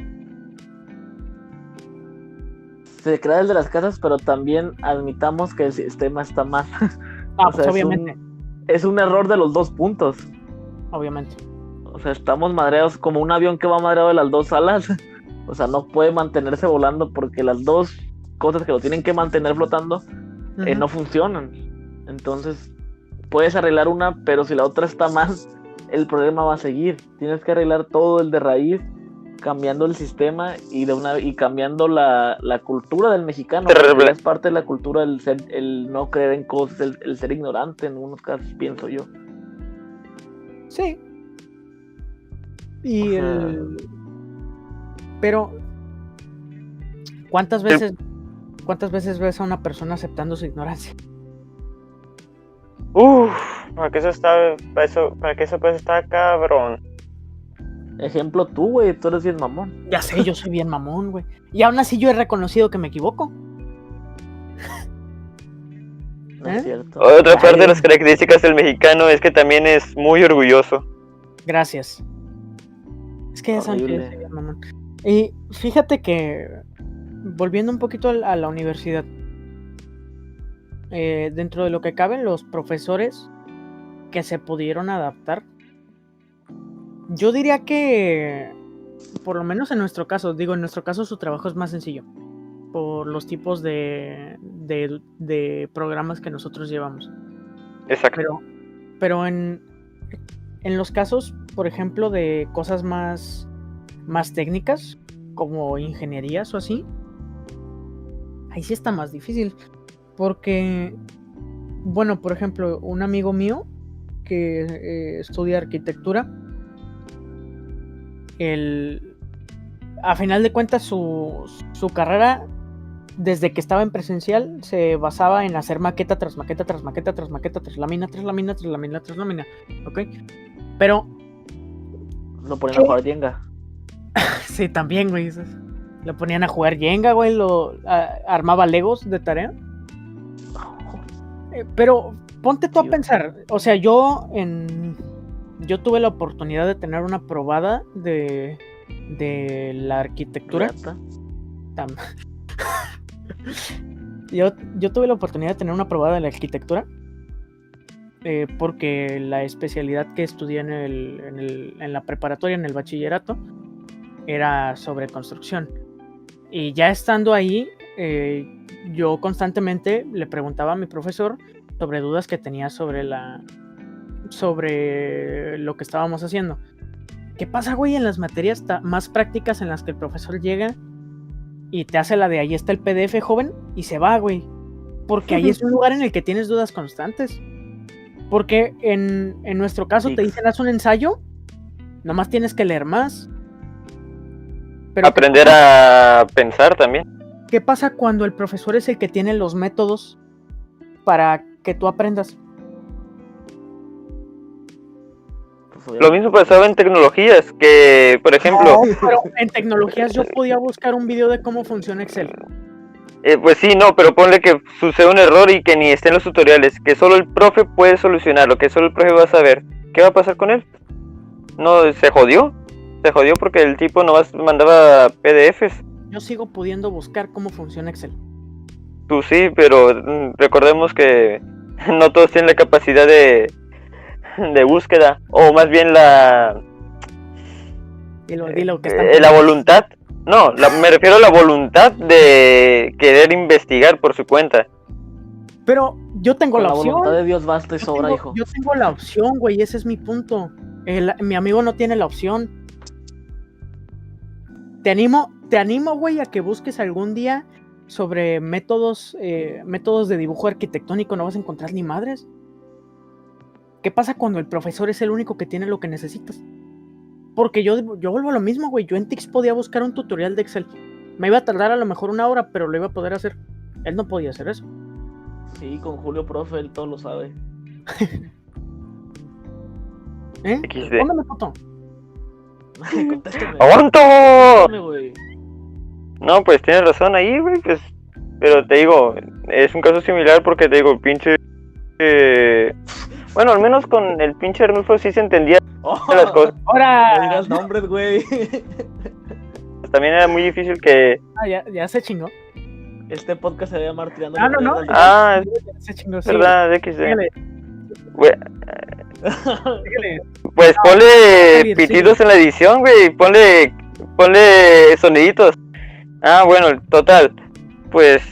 Se crea desde las casas, pero también admitamos que el sistema está mal. Ah, O sea, pues obviamente, es un error de los dos puntos. obviamente. O sea, estamos madreados como un avión que va madreado de las dos alas. O sea, no puede mantenerse volando porque las dos cosas que lo tienen que mantener flotando no funcionan. Entonces, puedes arreglar una, pero si la otra está mal, el problema va a seguir. Tienes que arreglar todo el de raíz, cambiando el sistema y cambiando la cultura del mexicano. Porque es parte de la cultura el no creer en cosas, el ser ignorante en algunos casos, pienso yo. Sí. Y pero ¿cuántas veces ves a una persona aceptando su ignorancia? Para que eso pues está cabrón. Ejemplo tú, güey, tú eres bien mamón. Ya sé, yo soy bien mamón, güey. Y aún así yo he reconocido que me equivoco. No es cierto. Otra parte de Ay. las características del mexicano es que también es muy orgulloso. Gracias. Es que saben que yo Horrible. soy bien mamón. Y fíjate que, volviendo un poquito a la universidad, dentro de lo que caben los profesores que se pudieron adaptar, yo diría que, por lo menos en nuestro caso, en nuestro caso su trabajo es más sencillo, por los tipos de programas que nosotros llevamos. Exacto. Pero en los casos, por ejemplo, de cosas más técnicas, como ingenierías o así, ahí sí está más difícil. Porque, bueno, por ejemplo, un amigo mío que estudia arquitectura, a final de cuentas su carrera, desde que estaba en presencial, se basaba en hacer maqueta tras maqueta tras maqueta tras maqueta tras lámina tras lámina tras lámina tras lámina, ¿ok? Pero Lo ponen a jugar Jenga. sí, también, güey, lo ponían a jugar Jenga, güey, armaba Legos de tarea. Pero ponte tú a pensar, o sea, yo tuve la oportunidad de tener una probada de la arquitectura. Yo tuve la oportunidad de tener una probada de la arquitectura porque la especialidad que estudié en la preparatoria, en el bachillerato, era sobre construcción. Y ya estando ahí, yo constantemente le preguntaba a mi profesor sobre dudas que tenía sobre lo que estábamos haciendo. ¿Qué pasa, güey, en las materias más prácticas en las que el profesor llega y te hace la de ahí está el PDF, joven, y se va, güey? Porque ahí es un lugar en el que tienes dudas constantes. Porque en nuestro caso te dicen haz un ensayo, nomás tienes que leer más. Pero aprender a pensar también. ¿Qué pasa cuando el profesor es el que tiene los métodos para que tú aprendas? Lo mismo pasaba en tecnologías, que por ejemplo... No, pero en tecnologías yo podía buscar un video de cómo funciona Excel. Pues sí, no, pero ponle que sucede un error y que ni esté en los tutoriales, que solo el profe puede solucionarlo, que solo el profe va a saber. ¿Qué va a pasar con él? No, se jodió porque el tipo nomás mandaba PDFs. Yo sigo pudiendo buscar cómo funciona Excel. Tú sí, pero recordemos que no todos tienen la capacidad de búsqueda, o más bien Dilo, que la voluntad. No, me refiero a la voluntad de querer investigar por su cuenta. Pero yo tengo la opción. La voluntad de Dios basta y sobra, hijo. Yo tengo la opción, güey, ese es mi punto. Mi amigo no tiene la opción. Te animo, güey, a que busques algún día sobre métodos de dibujo arquitectónico. No vas a encontrar ni madres. ¿Qué pasa cuando el profesor es el único que tiene lo que necesitas? Porque yo vuelvo a lo mismo, güey. Yo en Tix podía buscar un tutorial de Excel. Me iba a tardar a lo mejor 1 hora, pero lo iba a poder hacer. Él no podía hacer eso. Sí, con Julio Profe, él todo lo sabe. XD. Póngame foto. Contéstame. ¡Aguanto! Contéstame, güey. No, pues tienes razón ahí, güey, pues... Pero te digo, es un caso similar porque te digo, pinche... Bueno, al menos con el pinche Arnulfo sí se entendía las cosas. ¡Ahora! No digas nombres, güey. También era muy difícil que... ya se chingó. Este podcast se va a llamar Tirando. No. Ah, Ya se chingó, es verdad, XD. Síguele. Güey, Síguele. pues ponle Síguele. pitidos en la edición, güey, ponle soniditos. Ah, bueno, total, pues...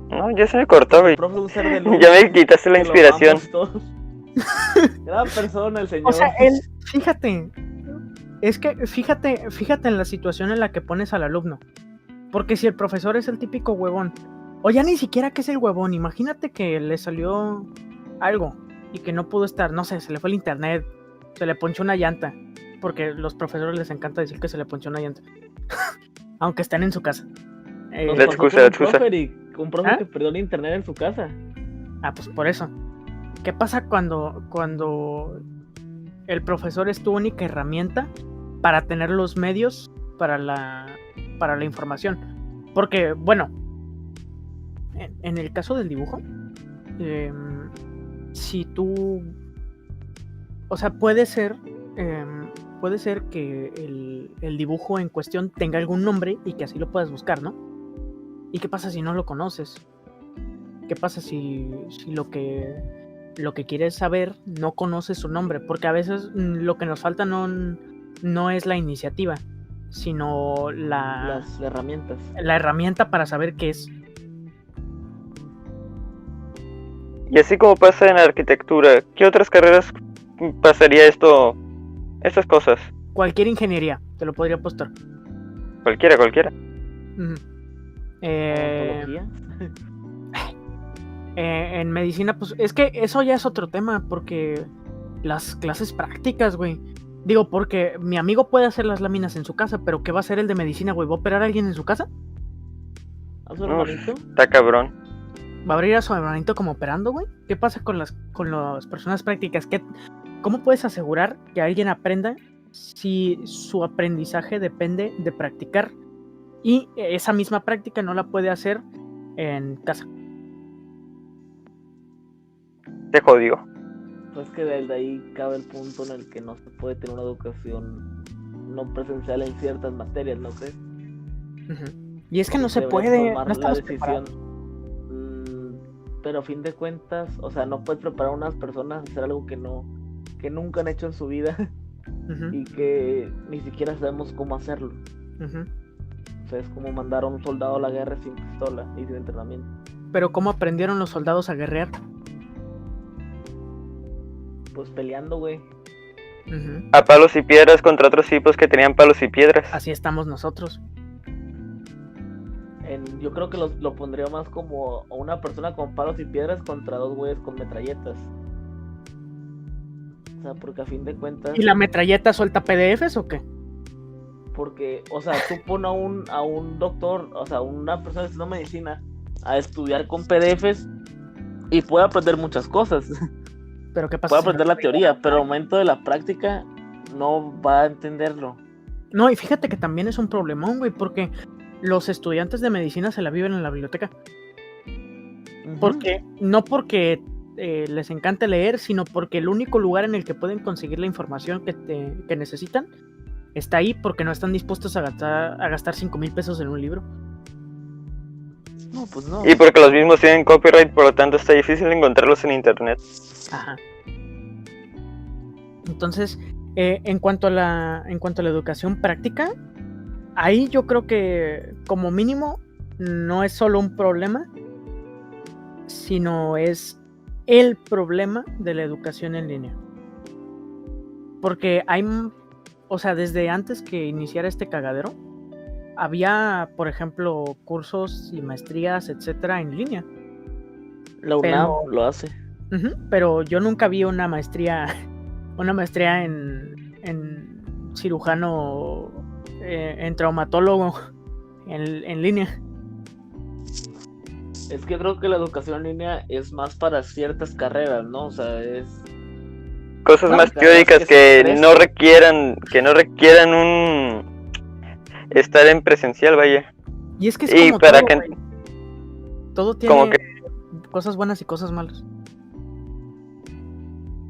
No, ya se me cortó, güey. Profe, un ser de luz. Ya me quitaste la Que lo inspiración. amamos todos. Gran persona el señor. O sea, fíjate, es que fíjate en la situación en la que pones al alumno. Porque si el profesor es el típico huevón, o ya ni siquiera que es el huevón, imagínate que le salió algo y que no pudo estar, no sé, se le fue el internet, se le ponchó una llanta, porque a los profesores les encanta decir que se le ponchó una llanta, aunque estén en su casa. Nos La pasó excusa, con la un excusa. profe, Eric, un profe ¿Ah? que perdió el internet en su casa. Pues por eso. ¿Qué pasa cuando el profesor es tu única herramienta para tener los medios para la información. Porque, bueno, en el caso del dibujo, si tú... O sea, puede ser que el dibujo en cuestión tenga algún nombre y que así lo puedas buscar, ¿no? ¿Y qué pasa si no lo conoces? ¿Qué pasa si lo que quieres saber no conoces su nombre? Porque a veces lo que nos falta no es la iniciativa, sino Las herramientas. la herramienta para saber qué es. Y así como pasa en arquitectura, ¿qué otras carreras pasaría estas cosas? Cualquier ingeniería, te lo podría apostar. Cualquiera. Ujú. Odontología. En medicina, pues es que eso ya es otro tema, porque las clases prácticas, güey. Digo, porque mi amigo puede hacer las láminas en su casa, pero ¿qué va a hacer el de medicina, güey? ¿Va a operar a alguien en su casa? ¿A su hermanito? Está cabrón. ¿Va a abrir a su hermanito como operando, güey? ¿Qué pasa con las personas prácticas? ¿Cómo puedes asegurar que alguien aprenda si su aprendizaje depende de practicar? Y esa misma práctica no la puede hacer en casa. Te jodió. Pues que de ahí cabe el punto en el que no se puede tener una educación no presencial en ciertas materias, ¿no crees? Uh-huh. Y es que no se Deberías puede, tomar no estamos la decisión. Pero a fin de cuentas, o sea, no puedes preparar a unas personas a hacer algo que nunca han hecho en su vida. Uh-huh. Y que ni siquiera sabemos cómo hacerlo. Uh-huh. O sea, es como mandar a un soldado a la guerra sin pistola y sin entrenamiento. Pero ¿cómo aprendieron los soldados a guerrear? Pues peleando, güey. Uh-huh. A palos y piedras contra otros tipos que tenían palos y piedras. Así estamos nosotros. Yo creo que lo pondría más como una persona con palos y piedras contra dos güeyes con metralletas. O sea, porque a fin de cuentas... ¿Y la metralleta suelta PDFs o qué? Porque, o sea, tú pones a un doctor, o sea, una persona estudiando medicina a estudiar con PDFs y puede aprender muchas cosas. ¿Pero qué pasa? Puede aprender la teoría, pero al momento de la práctica no va a entenderlo. No, y fíjate que también es un problemón, güey, porque los estudiantes de medicina se la viven en la biblioteca. Porque no porque les encante leer, sino porque el único lugar en el que pueden conseguir la información que necesitan está ahí, porque no están dispuestos a gastar 5,000 pesos en un libro. No, pues no. Y porque los mismos tienen copyright, por lo tanto está difícil encontrarlos en internet. Ajá. Entonces, en cuanto a la educación práctica, ahí yo creo que como mínimo no es solo un problema, sino es el problema de la educación en línea. Porque o sea, desde antes que iniciara este cagadero, había, por ejemplo, cursos y maestrías, etcétera, en línea. La UNAM lo hace. Pero yo nunca vi una maestría en cirujano, en traumatólogo en línea. Es que yo creo que la educación en línea es más para ciertas carreras, ¿no? O sea, es... Cosas más teóricas que no requieran un estar en presencial, vaya. Y es que es y como para todo, que... güey. Todo tiene cosas buenas y cosas malas.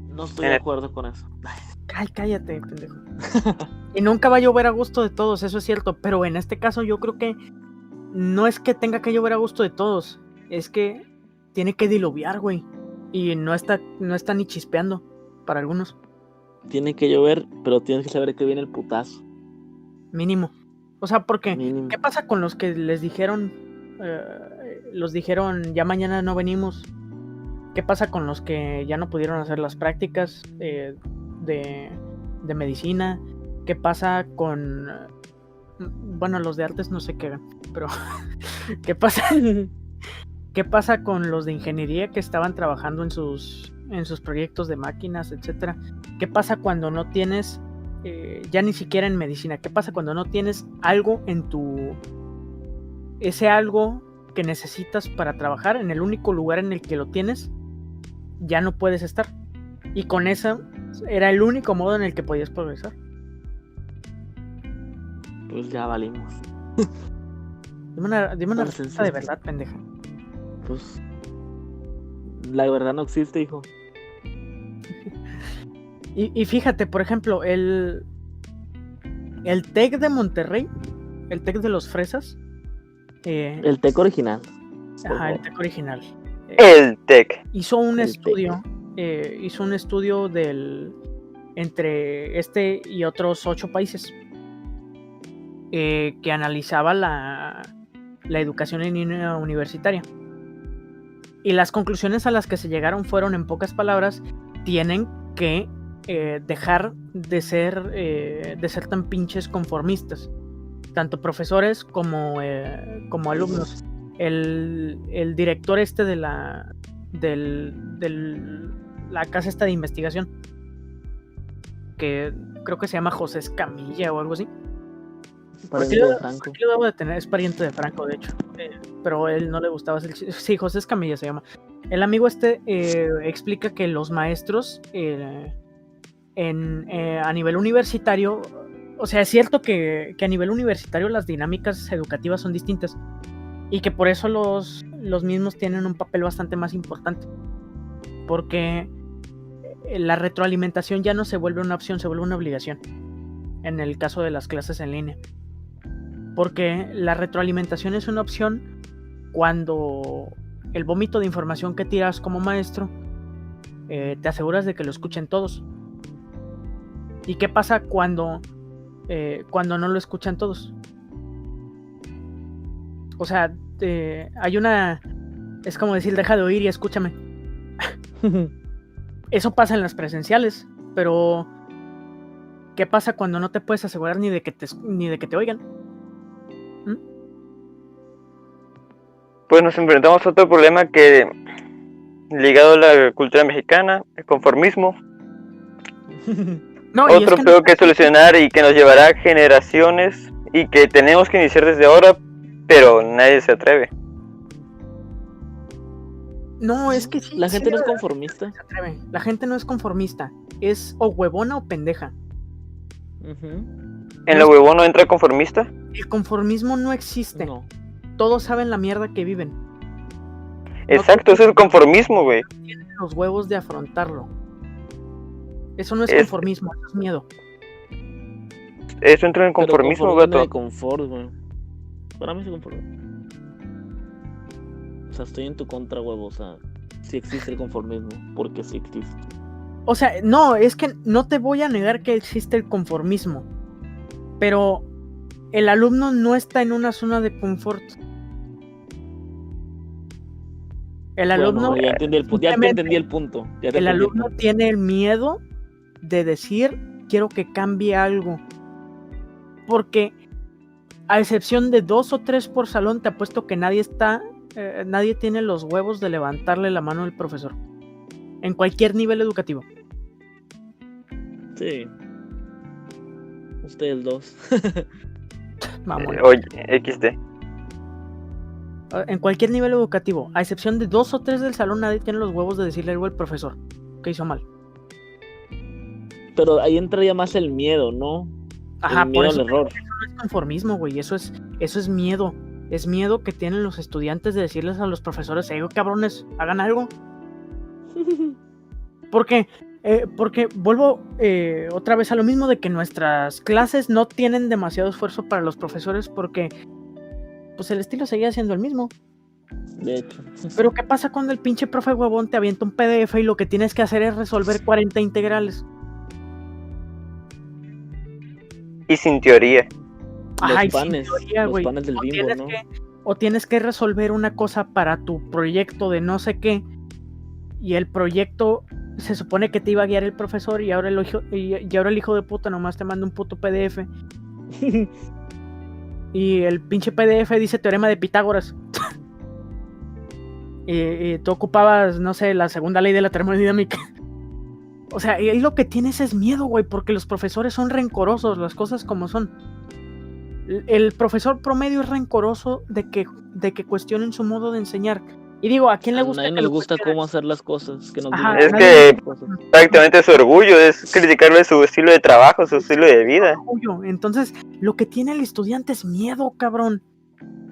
No estoy de acuerdo con eso. Ay, cállate, pendejo. Y nunca va a llover a gusto de todos, eso es cierto. Pero en este caso yo creo que no es que tenga que llover a gusto de todos, es que tiene que diluviar, güey. Y no está ni chispeando para algunos. Tiene que llover, pero tienes que saber que viene el putazo. Mínimo. O sea, porque Mínimo. ¿qué pasa con los que les dijeron, ya mañana no venimos? ¿Qué pasa con los que ya no pudieron hacer las prácticas de medicina? ¿Qué pasa con... Bueno, los de artes no sé qué hagan, pero ¿qué pasa? ¿Qué pasa con los de ingeniería que estaban trabajando en sus proyectos de máquinas, etcétera? ¿Qué pasa cuando no tienes, ya ni siquiera en medicina, qué pasa cuando no tienes algo ese algo que necesitas para trabajar, en el único lugar en el que lo tienes, ya no puedes estar? Y con eso era el único modo en el que podías progresar. Pues ya valimos. Dime una Entonces, respuesta de verdad, pendeja. Pues la verdad no existe, hijo. Y fíjate, por ejemplo, el TEC de Monterrey, el TEC de los Fresas, El TEC original. ajá, el TEC original, El TEC. hizo un El estudio, entre este y otros 8 países que analizaba la educación en línea universitaria. Y las conclusiones a las que se llegaron fueron, en pocas palabras, tienen que dejar de ser tan pinches conformistas, tanto profesores como alumnos. El director de la casa esta de investigación, que creo que se llama José Escamilla o algo así. Pariente de Franco. Aquí lo debo de tener, es pariente de Franco, de hecho, pero a él no le gustaba hacer chiste. Sí, José Escamilla se llama. El amigo explica que los maestros a nivel universitario, o sea, es cierto que a nivel universitario las dinámicas educativas son distintas y que por eso los mismos tienen un papel bastante más importante, porque la retroalimentación ya no se vuelve una opción, se vuelve una obligación en el caso de las clases en línea. Porque la retroalimentación es una opción cuando el vómito de información que tiras como maestro te aseguras de que lo escuchen todos. ¿Y qué pasa cuando no lo escuchan todos? O sea, es como decir, deja de oír y escúchame. Eso pasa en las presenciales, pero ¿qué pasa cuando no te puedes asegurar ni de que te oigan? Pues nos enfrentamos a otro problema que, ligado a la cultura mexicana, el conformismo. No, otro peor que solucionar y que nos llevará generaciones y que tenemos que iniciar desde ahora, pero nadie se atreve. No, es que sí. La gente sí, no es conformista. Se atreve. La gente no es conformista. Es o huevona o pendeja. ¿En la huevón no entra conformista? El conformismo no existe. No. Todos saben la mierda que viven. Exacto, eso es el conformismo, güey. Tienen los huevos de afrontarlo. Eso no es conformismo, eso es miedo. Eso entra en conformismo, gato. De confort, güey. Para mí es conformismo. O sea, estoy en tu contra, huevo. O sea, sí existe el conformismo, porque sí existe. O sea, no, es que no te voy a negar que existe el conformismo, pero el alumno no está en una zona de confort. El alumno... Ya te entendí el punto. El alumno tiene el miedo de decir, quiero que cambie algo. Porque, a excepción de 2 o 3 por salón, te apuesto que nadie tiene los huevos de levantarle la mano al profesor. En cualquier nivel educativo. Sí. Ustedes dos. Mamón. Oye, XD. En cualquier nivel educativo, a excepción de 2 o 3 del salón, nadie tiene los huevos de decirle algo al profesor que hizo mal. Pero ahí entraría más el miedo, ¿no? Ajá, el miedo por eso, al error. Eso no es conformismo, güey. Eso es miedo. Es miedo que tienen los estudiantes de decirles a los profesores, cabrones, hagan algo. Porque vuelvo otra vez a lo mismo de que nuestras clases no tienen demasiado esfuerzo para los profesores porque pues el estilo seguía siendo el mismo. De hecho. Pero ¿qué pasa cuando el pinche profe huevón te avienta un PDF y lo que tienes que hacer es resolver 40 integrales? Y sin teoría. Ajá, Los panes del Bimbo, ¿no? O tienes que resolver una cosa para tu proyecto de no sé qué, y el proyecto se supone que te iba a guiar el profesor y ahora el hijo de puta nomás te manda un puto PDF. Y el pinche PDF dice teorema de Pitágoras. y tú ocupabas, no sé, la segunda ley de la termodinámica. O sea, y lo que tienes es miedo, güey, porque los profesores son rencorosos, las cosas como son. El profesor promedio es rencoroso de que cuestionen su modo de enseñar, Y digo, ¿a quién le A gusta? nadie que nos lo gusta cuestionen? cómo hacer las cosas. Que nos Ajá, digan Es cómo que- hacer las cosas. Prácticamente su orgullo es criticarle su estilo de trabajo, su estilo de vida. Orgullo. Entonces, lo que tiene el estudiante es miedo, cabrón,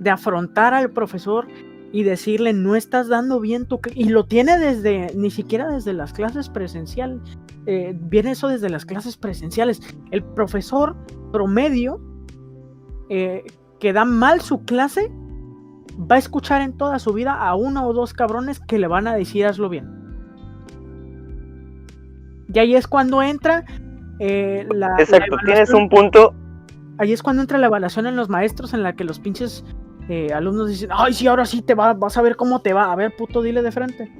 de afrontar al profesor y decirle, no estás dando bien tu... Y lo tiene desde, ni siquiera desde las clases presenciales. Viene eso desde las clases presenciales. El profesor promedio que da mal su clase va a escuchar en toda su vida a uno o dos cabrones que le van a decir hazlo bien. Y ahí es cuando entra la Exacto, tienes evaluación. un punto. Ahí es cuando entra la evaluación en los maestros, en la que los pinches alumnos dicen, ay, sí, ahora sí vas a ver cómo te va. A ver, puto, dile de frente.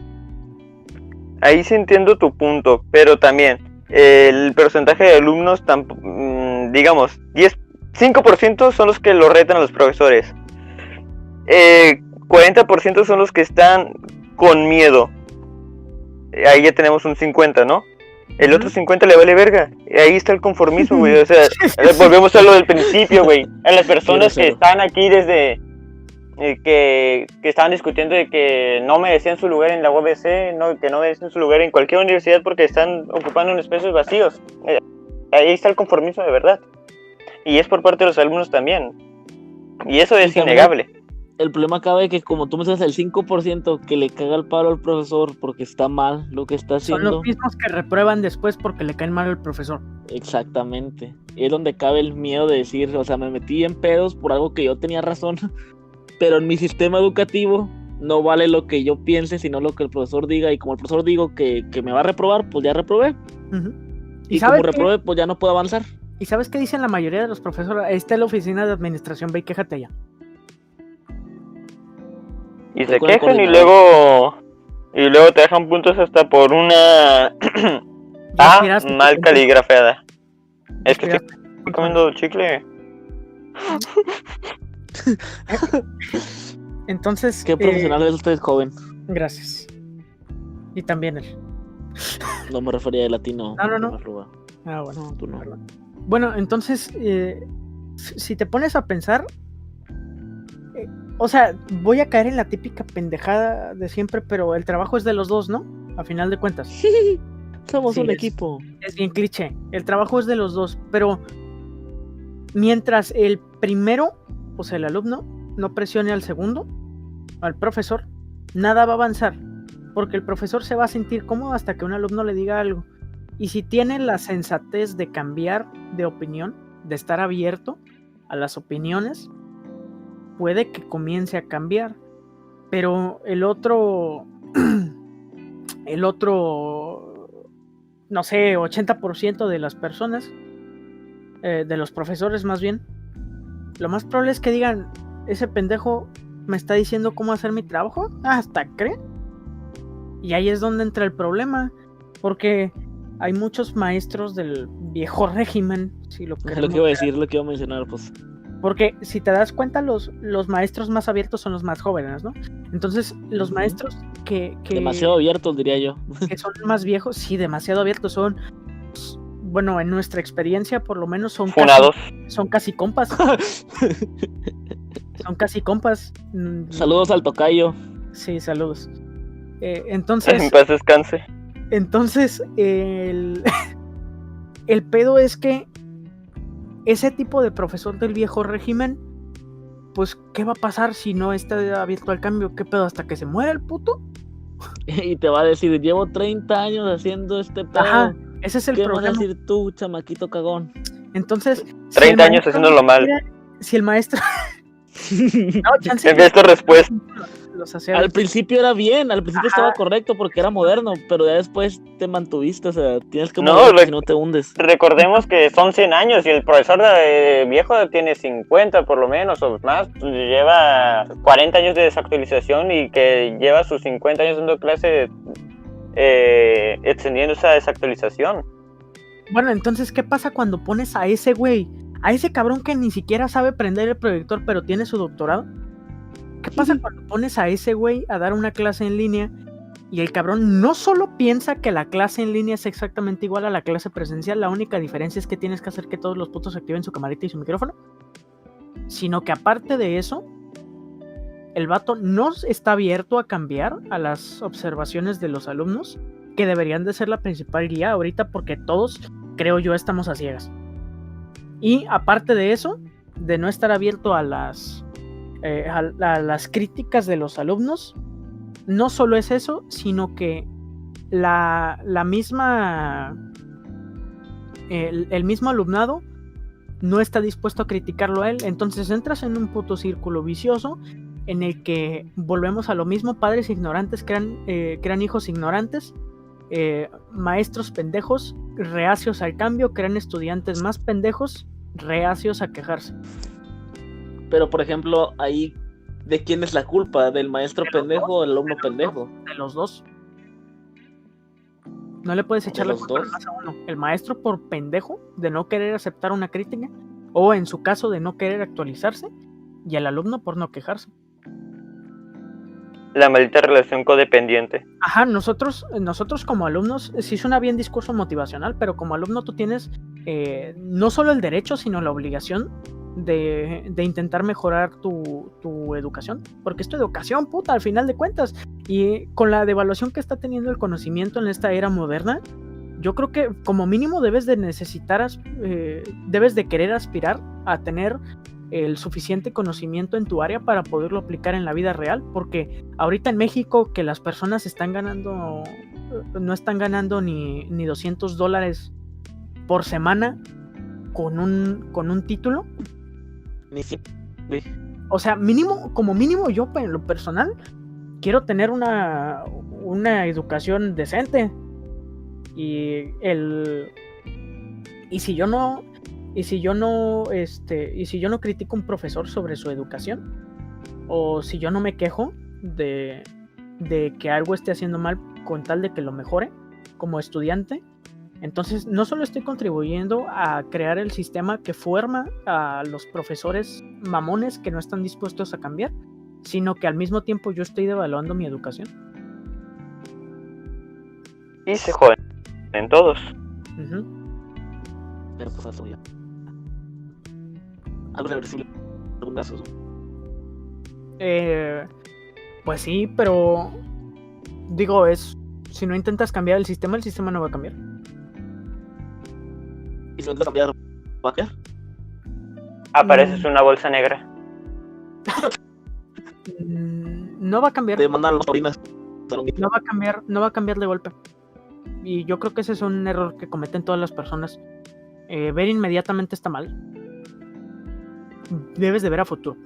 Ahí sí entiendo tu punto, pero también el porcentaje de alumnos, digamos, 5% son los que lo retan a los profesores. 40% son los que están con miedo. Ahí ya tenemos un 50, ¿no? El otro 50 le vale verga. Ahí está el conformismo, güey. O sea, volvemos a lo del principio, güey. A las personas que están aquí desde... que estaban discutiendo de que no merecían su lugar en la UABC, que no merecían su lugar en cualquier universidad porque están ocupando unos espacios vacíos. Ahí está el conformismo de verdad. Y es por parte de los alumnos también. Y eso es innegable. El problema acaba de que, como tú mencionas, el 5% que le caga el palo al profesor porque está mal lo que está haciendo. Son los mismos que reprueban después porque le caen mal al profesor. Exactamente. Es donde cabe el miedo de decir, o sea, me metí en pedos por algo que yo tenía razón, pero en mi sistema educativo no vale lo que yo piense, sino lo que el profesor diga. Y como el profesor digo que me va a reprobar, pues ya reprobé. Uh-huh. Y como reprobé, pues ya no puedo avanzar. ¿Y sabes qué dicen la mayoría de los profesores? Está en la oficina de administración, ve y quéjate allá. Y se quejan y luego te dejan puntos hasta por una mal caligrafeada. Es que estoy comiendo chicle. Entonces, qué profesional es usted, joven. Gracias. Y también él. No me refería de latino. No. Ah, bueno. No, tú no. Bueno, entonces, si te pones a pensar, o sea, voy a caer en la típica pendejada de siempre, pero el trabajo es de los dos, ¿no? A final de cuentas. Somos un equipo. Es bien cliché. El trabajo es de los dos, pero mientras el primero, o sea, el alumno, no presione al segundo, al profesor, nada va a avanzar, porque el profesor se va a sentir cómodo hasta que un alumno le diga algo. Y si tiene la sensatez de cambiar de opinión, de estar abierto a las opiniones, puede que comience a cambiar. Pero el otro, no sé, 80% de las personas, de los profesores más bien, lo más probable es que digan, ese pendejo me está diciendo cómo hacer mi trabajo, hasta cree. Y ahí es donde entra el problema, porque hay muchos maestros del viejo régimen, si lo que iba a decir, lo que iba a mencionar, pues. Porque si te das cuenta, los maestros más abiertos son los más jóvenes, ¿no? Entonces, los maestros que demasiado abiertos, diría yo. Que son más viejos, sí, demasiado abiertos, son... Bueno, en nuestra experiencia, por lo menos, son casi compas. Son casi compas. Saludos al tocayo. Sí, saludos. Entonces... En paz descanse. Entonces, el pedo es que ese tipo de profesor del viejo régimen, pues, ¿qué va a pasar si no está abierto al cambio? ¿Qué pedo? ¿Hasta que se muera el puto? Y te va a decir, llevo 30 años haciendo este pedo. Ajá, ese es el problema. ¿Qué vas a decir tú, chamaquito cagón? Entonces... 30 años haciéndolo mal. Si el maestro... No, chance. Envía esta respuesta. Al principio era bien, al principio estaba correcto porque era moderno, pero ya después te mantuviste, o sea, tienes que mover si no te hundes. Recordemos que son 100 años y el profesor viejo tiene 50 por lo menos o más, lleva 40 años de desactualización y que lleva sus 50 años dando clase extendiendo esa desactualización. Bueno, entonces, ¿qué pasa cuando pones a ese güey, a ese cabrón que ni siquiera sabe prender el proyector pero tiene su doctorado? ¿Qué pasa cuando pones a ese güey a dar una clase en línea y el cabrón no solo piensa que la clase en línea es exactamente igual a la clase presencial, la única diferencia es que tienes que hacer que todos los putos activen su camarita y su micrófono, sino que aparte de eso, el vato no está abierto a cambiar a las observaciones de los alumnos, que deberían de ser la principal guía ahorita, porque todos, creo yo, estamos a ciegas. Y aparte de eso, de no estar abierto a las críticas de los alumnos, no solo es eso, sino que la misma el mismo alumnado no está dispuesto a criticarlo a él. Entonces entras en un puto círculo vicioso en el que volvemos a lo mismo: padres ignorantes crean hijos ignorantes, maestros pendejos reacios al cambio crean estudiantes más pendejos reacios a quejarse. Pero por ejemplo, ahí, ¿de quién es la culpa? ¿Del maestro pendejo o del alumno pendejo? De los dos. No le puedes echar la culpa más a uno. El maestro por pendejo de no querer aceptar una crítica, o en su caso de no querer actualizarse, y el alumno por no quejarse. La maldita relación codependiente. Ajá, nosotros como alumnos, sí suena bien discurso motivacional, pero como alumno tú tienes no solo el derecho, sino la obligación de intentar mejorar tu educación, porque es tu educación, puta, al final de cuentas. Y con la devaluación que está teniendo el conocimiento en esta era moderna, yo creo que como mínimo debes de querer aspirar a tener el suficiente conocimiento en tu área para poderlo aplicar en la vida real, porque ahorita en México, que las personas no están ganando ni $200 por semana con un título. Ni si... O sea, como mínimo yo en lo personal quiero tener una educación decente, y si yo no critico a un profesor sobre su educación, o si yo no me quejo de que algo esté haciendo mal con tal de que lo mejore como estudiante, entonces no solo estoy contribuyendo a crear el sistema que forma a los profesores mamones que no están dispuestos a cambiar, sino que al mismo tiempo yo estoy devaluando mi educación. Y se joden en todos. Uh-huh. Pero pues eso ya. Algo reversible. Algún caso. Pues sí, pero digo, si no intentas cambiar el sistema no va a cambiar. ¿Y si no intentas cambiar, va a quedar? Apareces una bolsa negra. No va a cambiar. Te mandan las orinas. No va a cambiar de golpe. Y yo creo que ese es un error que cometen todas las personas. Ver inmediatamente está mal. Debes de ver a futuro.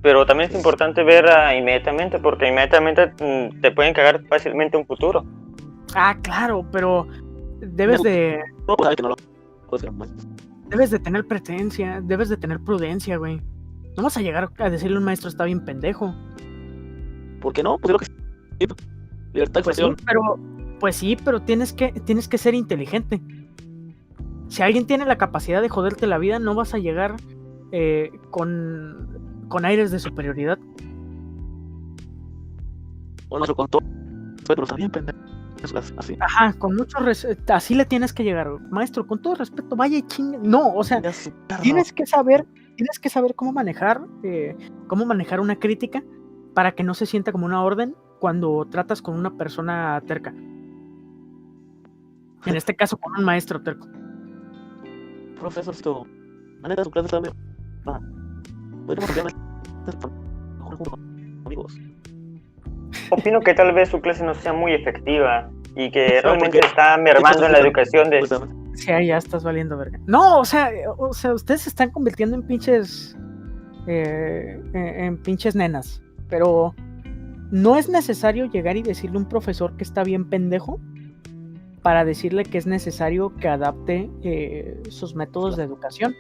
Pero también es importante ver inmediatamente, porque inmediatamente te pueden cagar fácilmente un futuro. Ah, claro, pero debes de tener presencia, debes de tener prudencia, güey. No vas a llegar a decirle a un maestro está bien pendejo. ¿Por qué no? Pues creo que sí. Libertad de expresión. Pues sí, pero tienes que ser inteligente. Si alguien tiene la capacidad de joderte la vida, no vas a llegar con aires de superioridad. Bueno, con todo, pero está bien pendejo. Así. Ajá, con mucho respeto. Así le tienes que llegar, maestro, con todo respeto, vaya y chingue. No, o sea, tienes que saber cómo manejar una crítica para que no se sienta como una orden cuando tratas con una persona terca. En este caso, con un maestro terco. Profesor, la neta, su clase está bien. Podríamos cambiar amigos. Opino que tal vez su clase no sea muy efectiva y que No, realmente porque está mermando en la educación de... Sí, ya estás valiendo verga. No, o sea, ustedes se están convirtiendo en pinches nenas, pero no es necesario llegar y decirle a un profesor que está bien pendejo para decirle que es necesario que adapte sus métodos de educación.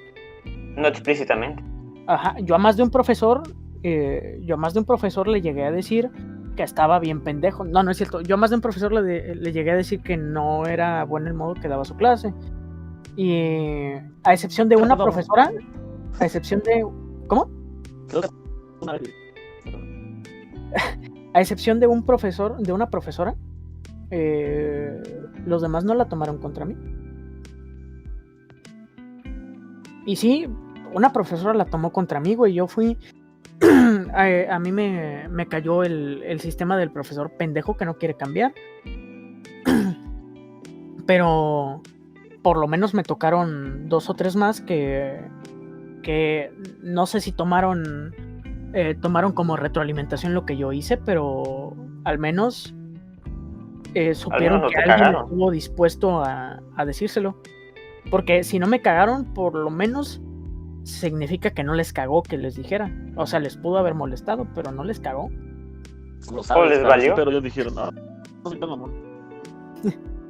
No explícitamente. Ajá, yo a más de un profesor le llegué a decir que estaba bien pendejo. No es cierto. Yo a más de un profesor le llegué a decir que no era bueno el modo que daba su clase. Y a excepción de una profesora, ¿cómo? A excepción de un profesor, de una profesora, los demás no la tomaron contra mí. Y sí, una profesora la tomó contra mí, güey. Yo fui A mí me cayó el sistema del profesor pendejo que no quiere cambiar. Pero por lo menos me tocaron 2 o 3 más que no sé si tomaron como retroalimentación lo que yo hice, pero al menos supieron no que te alguien cagaron. estuvo dispuesto a decírselo. Porque si no me cagaron, por lo menos significa que no les cagó que les dijera. O sea, les pudo haber molestado, pero no les cagó. Lo sabes, les claro, valió? sí, pero ellos dijeron, no, no soy tan mamón.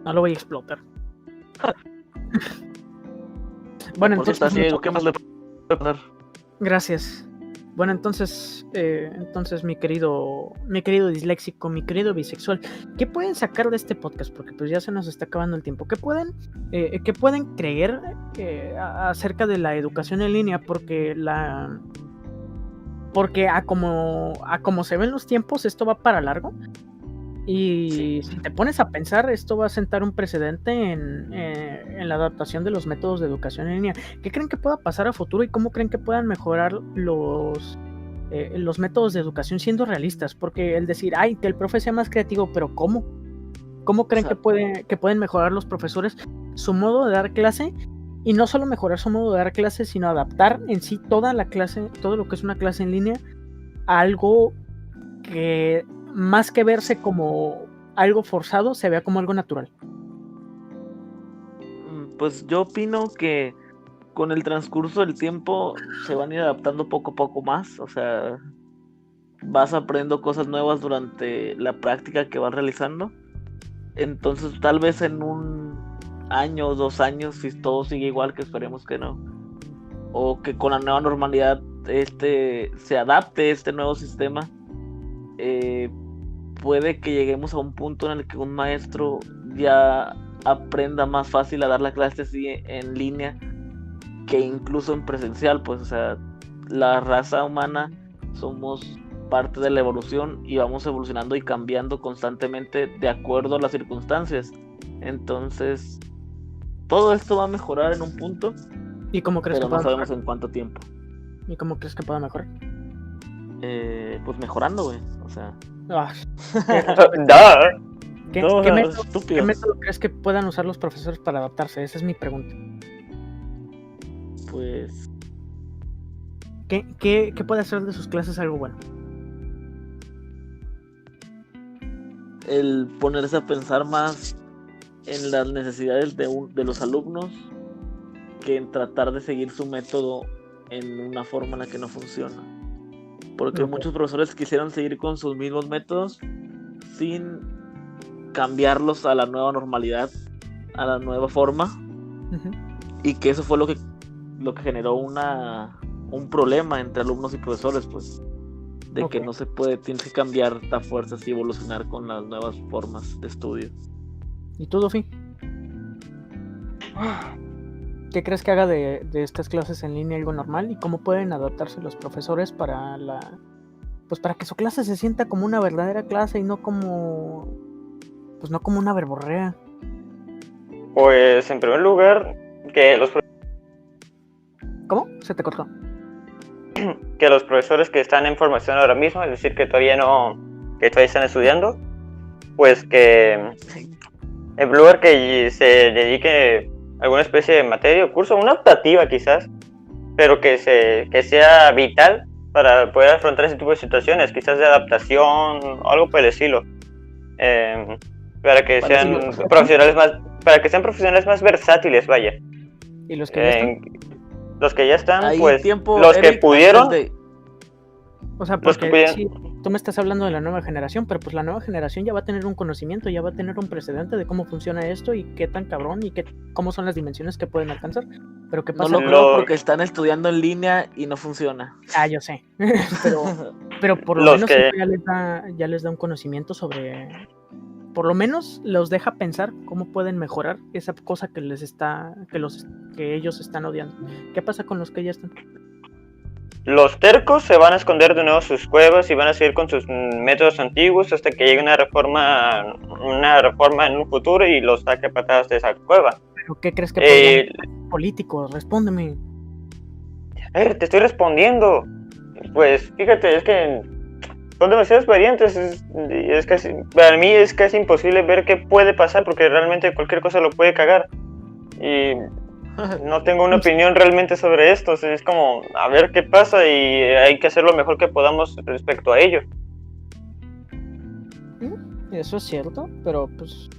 No lo voy a explotar. Bueno, Por eso está entonces ciego, ¿qué más le puede pasar? gracias. Bueno, entonces mi querido disléxico, mi querido bisexual, ¿qué pueden sacar de este podcast? Porque pues ya se nos está acabando el tiempo. ¿Qué pueden creer acerca de la educación en línea? Porque a como se ven los tiempos, esto va para largo. Y si te pones a pensar, esto va a sentar un precedente en la adaptación de los métodos de educación en línea. ¿Qué creen que pueda pasar a futuro y cómo creen que puedan mejorar los métodos de educación siendo realistas? Porque el decir, ay, que el profe sea más creativo, pero ¿cómo? ¿Cómo creen que pueden mejorar los profesores su modo de dar clase? Y no solo mejorar su modo de dar clase, sino adaptar en sí toda la clase, todo lo que es una clase en línea, a algo que más que verse como algo forzado, se vea como algo natural. Pues yo opino que con el transcurso del tiempo se van a ir adaptando poco a poco más, o sea, vas aprendiendo cosas nuevas durante la práctica que vas realizando, entonces tal vez en un año o 2 años, si todo sigue igual, que esperemos que no, o que con la nueva normalidad se adapte este nuevo sistema, puede que lleguemos a un punto en el que un maestro ya aprenda más fácil a dar la clase así en línea que incluso en presencial, pues, o sea, la raza humana somos parte de la evolución y vamos evolucionando y cambiando constantemente de acuerdo a las circunstancias. Entonces, todo esto va a mejorar en un punto, ¿Y cómo crees pero que no pueda sabemos en cuánto tiempo. ¿Y cómo crees que pueda mejorar? Pues mejorando, güey, o sea... Ah, Duh. ¿Qué No, método estúpido. crees que puedan usar los profesores para adaptarse? Esa es mi pregunta. Pues ¿Qué puede hacer de sus clases algo bueno? el ponerse a pensar más en las necesidades de los alumnos que en tratar de seguir su método en una forma en la que no funciona. Porque Ok. muchos profesores quisieron seguir con sus mismos métodos sin cambiarlos a la nueva normalidad, a la nueva forma, Ujú. y que eso fue lo que generó un problema entre alumnos y profesores, pues, de que Ok. no se puede, tienes que cambiar a fuerzas y evolucionar con las nuevas formas de estudio. ¿Y tú, Duffy? ¿Qué crees que haga de estas clases en línea algo normal? ¿Y cómo pueden adaptarse los profesores para para que su clase se sienta como una verdadera clase y no como una verborrea? Pues en primer lugar, que los ¿Cómo? Se te cortó. profesores que están en formación ahora mismo, es decir, que todavía están estudiando, pues que en primer lugar que se dedique a alguna especie de materia o curso, una optativa quizás, pero que sea vital para poder afrontar ese tipo de situaciones, quizás de adaptación o algo por el estilo, para que sean profesionales más versátiles, vaya. ¿Y los que ya están? Los que ya están, Ahí pues tiempo, los que Eric, pudieron, antes de- O sea, los que porque pudieron- sí, tú me estás hablando de la nueva generación, pero pues la nueva generación ya va a tener un conocimiento, ya va a tener un precedente de cómo funciona esto y qué tan cabrón y cómo son las dimensiones que pueden alcanzar. Pero ¿qué No pasa? lo creo porque están estudiando en línea y no funciona. Yo sé. pero por lo Los menos que- esto ya les da un conocimiento sobre... Por lo menos los deja pensar cómo pueden mejorar esa cosa que ellos están odiando. ¿Qué pasa con los que ya están? los tercos se van a esconder de nuevo en sus cuevas y van a seguir con sus métodos antiguos hasta que llegue una reforma en un futuro y los saque a patadas de esa cueva. ¿Pero qué crees que podrían hacer políticos? Respóndeme. Te estoy respondiendo. pues fíjate, es que son demasiadas variantes, es casi, para mí es casi imposible ver qué puede pasar porque realmente cualquier cosa lo puede cagar y no tengo una opinión realmente sobre esto, es como a ver qué pasa y hay que hacer lo mejor que podamos respecto a ello. Eso es cierto, pero pues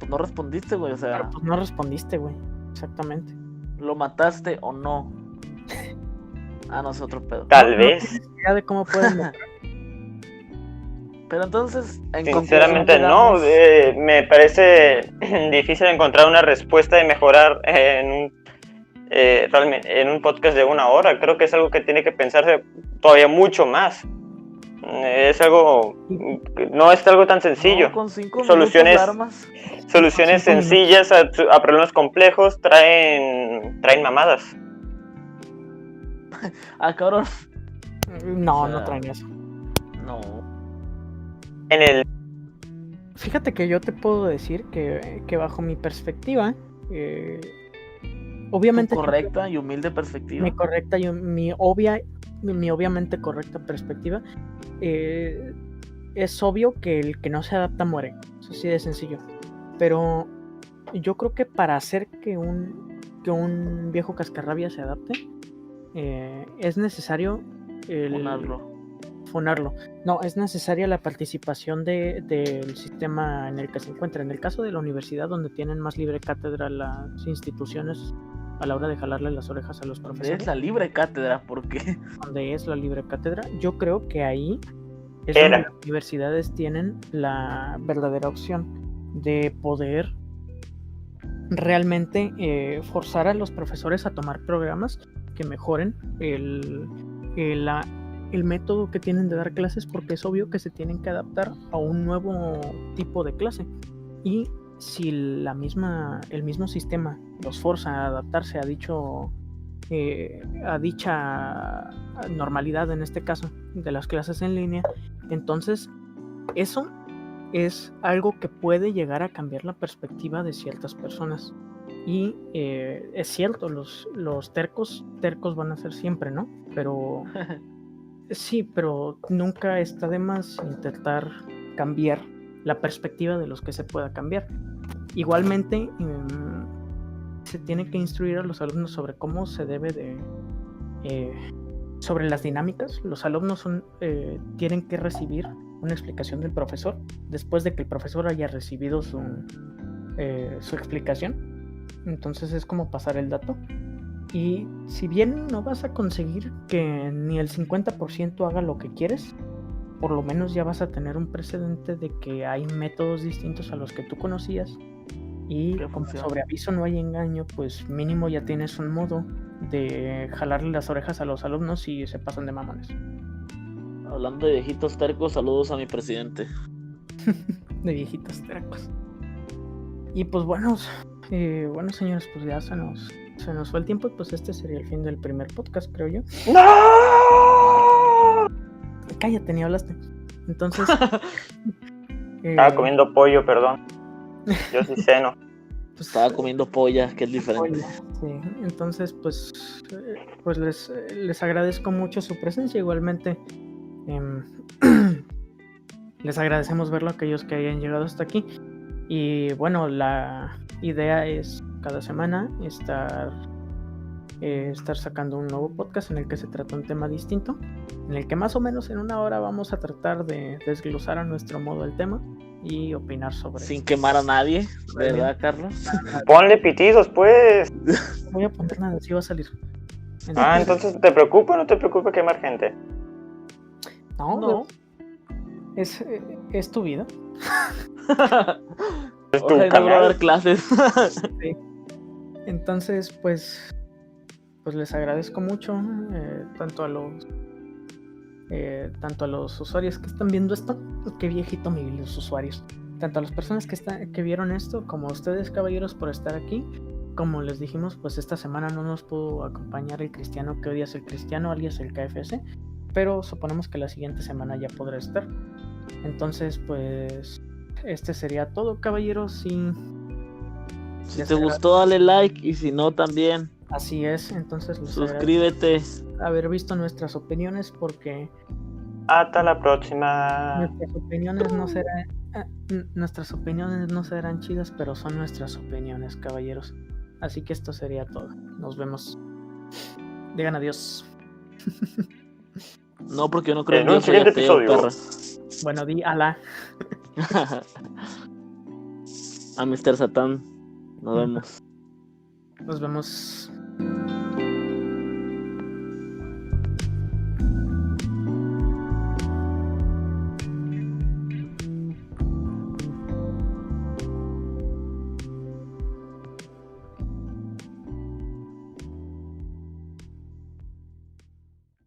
no respondiste, güey, o sea, pues no respondiste, güey. Exactamente. ¿lo mataste o no? No es otro pedo. Tal No vez. tienes idea de cómo pueden mejorar. Pero entonces, en Sinceramente conclusión, no, digamos, me parece difícil encontrar una respuesta y mejorar realmente en un podcast de 1 hora. Creo que es algo que tiene que pensarse todavía mucho más. Es algo, no es algo tan sencillo. no, con 5 Soluciones- minutos armas. Soluciones 5 minutos. sencillas a problemas complejos traen mamadas. Cabrón. No, O sea, no traen eso. No. En el Fíjate que yo te puedo decir que bajo mi perspectiva, obviamente Tu correcta y humilde perspectiva. mi correcta y mi obviamente correcta perspectiva, es obvio que el que no se adapta muere. Eso sí de sencillo. Pero yo creo que para hacer que un viejo cascarrabia se adapte, es necesario fonarlo. No, es necesaria la participación del sistema en el que se encuentra. En el caso de la universidad, donde tienen más libre cátedra las instituciones a la hora de jalarle las orejas a los profesores, Es la libre cátedra, porque donde es la libre cátedra, yo creo que ahí es Era. donde las universidades tienen la verdadera opción de poder realmente forzar a los profesores a tomar programas que mejoren el método que tienen de dar clases, porque es obvio que se tienen que adaptar a un nuevo tipo de clase. Y si el mismo sistema los forza a adaptarse a dicha normalidad, en este caso de las clases en línea, entonces eso es algo que puede llegar a cambiar la perspectiva de ciertas personas. Y es cierto, los tercos van a ser siempre, ¿no? Pero sí, pero nunca está de más intentar cambiar la perspectiva de los que se pueda cambiar. Igualmente, se tiene que instruir a los alumnos sobre cómo se debe sobre las dinámicas. Los alumnos tienen que recibir una explicación del profesor después de que el profesor haya recibido su explicación. Entonces es como pasar el dato. Y si bien no vas a conseguir que ni el 50% haga lo que quieres, por lo menos ya vas a tener un precedente de que hay métodos distintos a los que tú conocías. Y como sobre aviso no hay engaño, pues mínimo ya tienes un modo de jalarle las orejas a los alumnos si se pasan de mamones. Hablando de viejitos tercos, saludos a mi presidente. De viejitos tercos. Y pues bueno, señores, pues ya se nos fue el tiempo y pues este sería el fin del primer podcast, creo yo. ¡No! Cállate, ni hablaste. Entonces... Estaba comiendo pollo, perdón. Yo sí ceno. Pues, Estaba comiendo polla, que es diferente. Sí, entonces pues les agradezco mucho su presencia. Igualmente les agradecemos verlo a aquellos que hayan llegado hasta aquí. Y bueno, la idea es cada semana estar sacando un nuevo podcast en el que se trata un tema distinto, en el que más o menos en 1 hora vamos a tratar de desglosar a nuestro modo el tema y opinar sobre Sin quemar a nadie, ¿verdad, Carlos? Ponle pitidos, pues. Voy a poner nada, sí va a salir. Entonces, ¿te preocupa o no te preocupa quemar gente? No. Es tu vida. Es tu Ojalá no canal. va a dar clases. Sí. Entonces, pues les agradezco mucho tanto a los usuarios que están viendo esto. Qué viejito los usuarios. Tanto a las personas que vieron esto, como a ustedes, caballeros, por estar aquí. Como les dijimos, pues esta semana no nos pudo acompañar el cristiano que odia ser cristiano, alias el KFC, pero suponemos que la siguiente semana ya podrá estar. Entonces, pues este sería todo, caballeros. Y Si te gustó, dale like, y si no, también Así es, entonces les agradezco Suscríbete. haber visto nuestras opiniones porque Hasta la próxima. nuestras opiniones no serán chidas, pero son nuestras opiniones, caballeros. Así que esto sería todo. Nos vemos. Digan adiós. No, porque yo no creo En que un yo soy siguiente ateo, episodio. perra. Bueno, di alá. A Mr. Satán. Nos vemos. Nos vemos.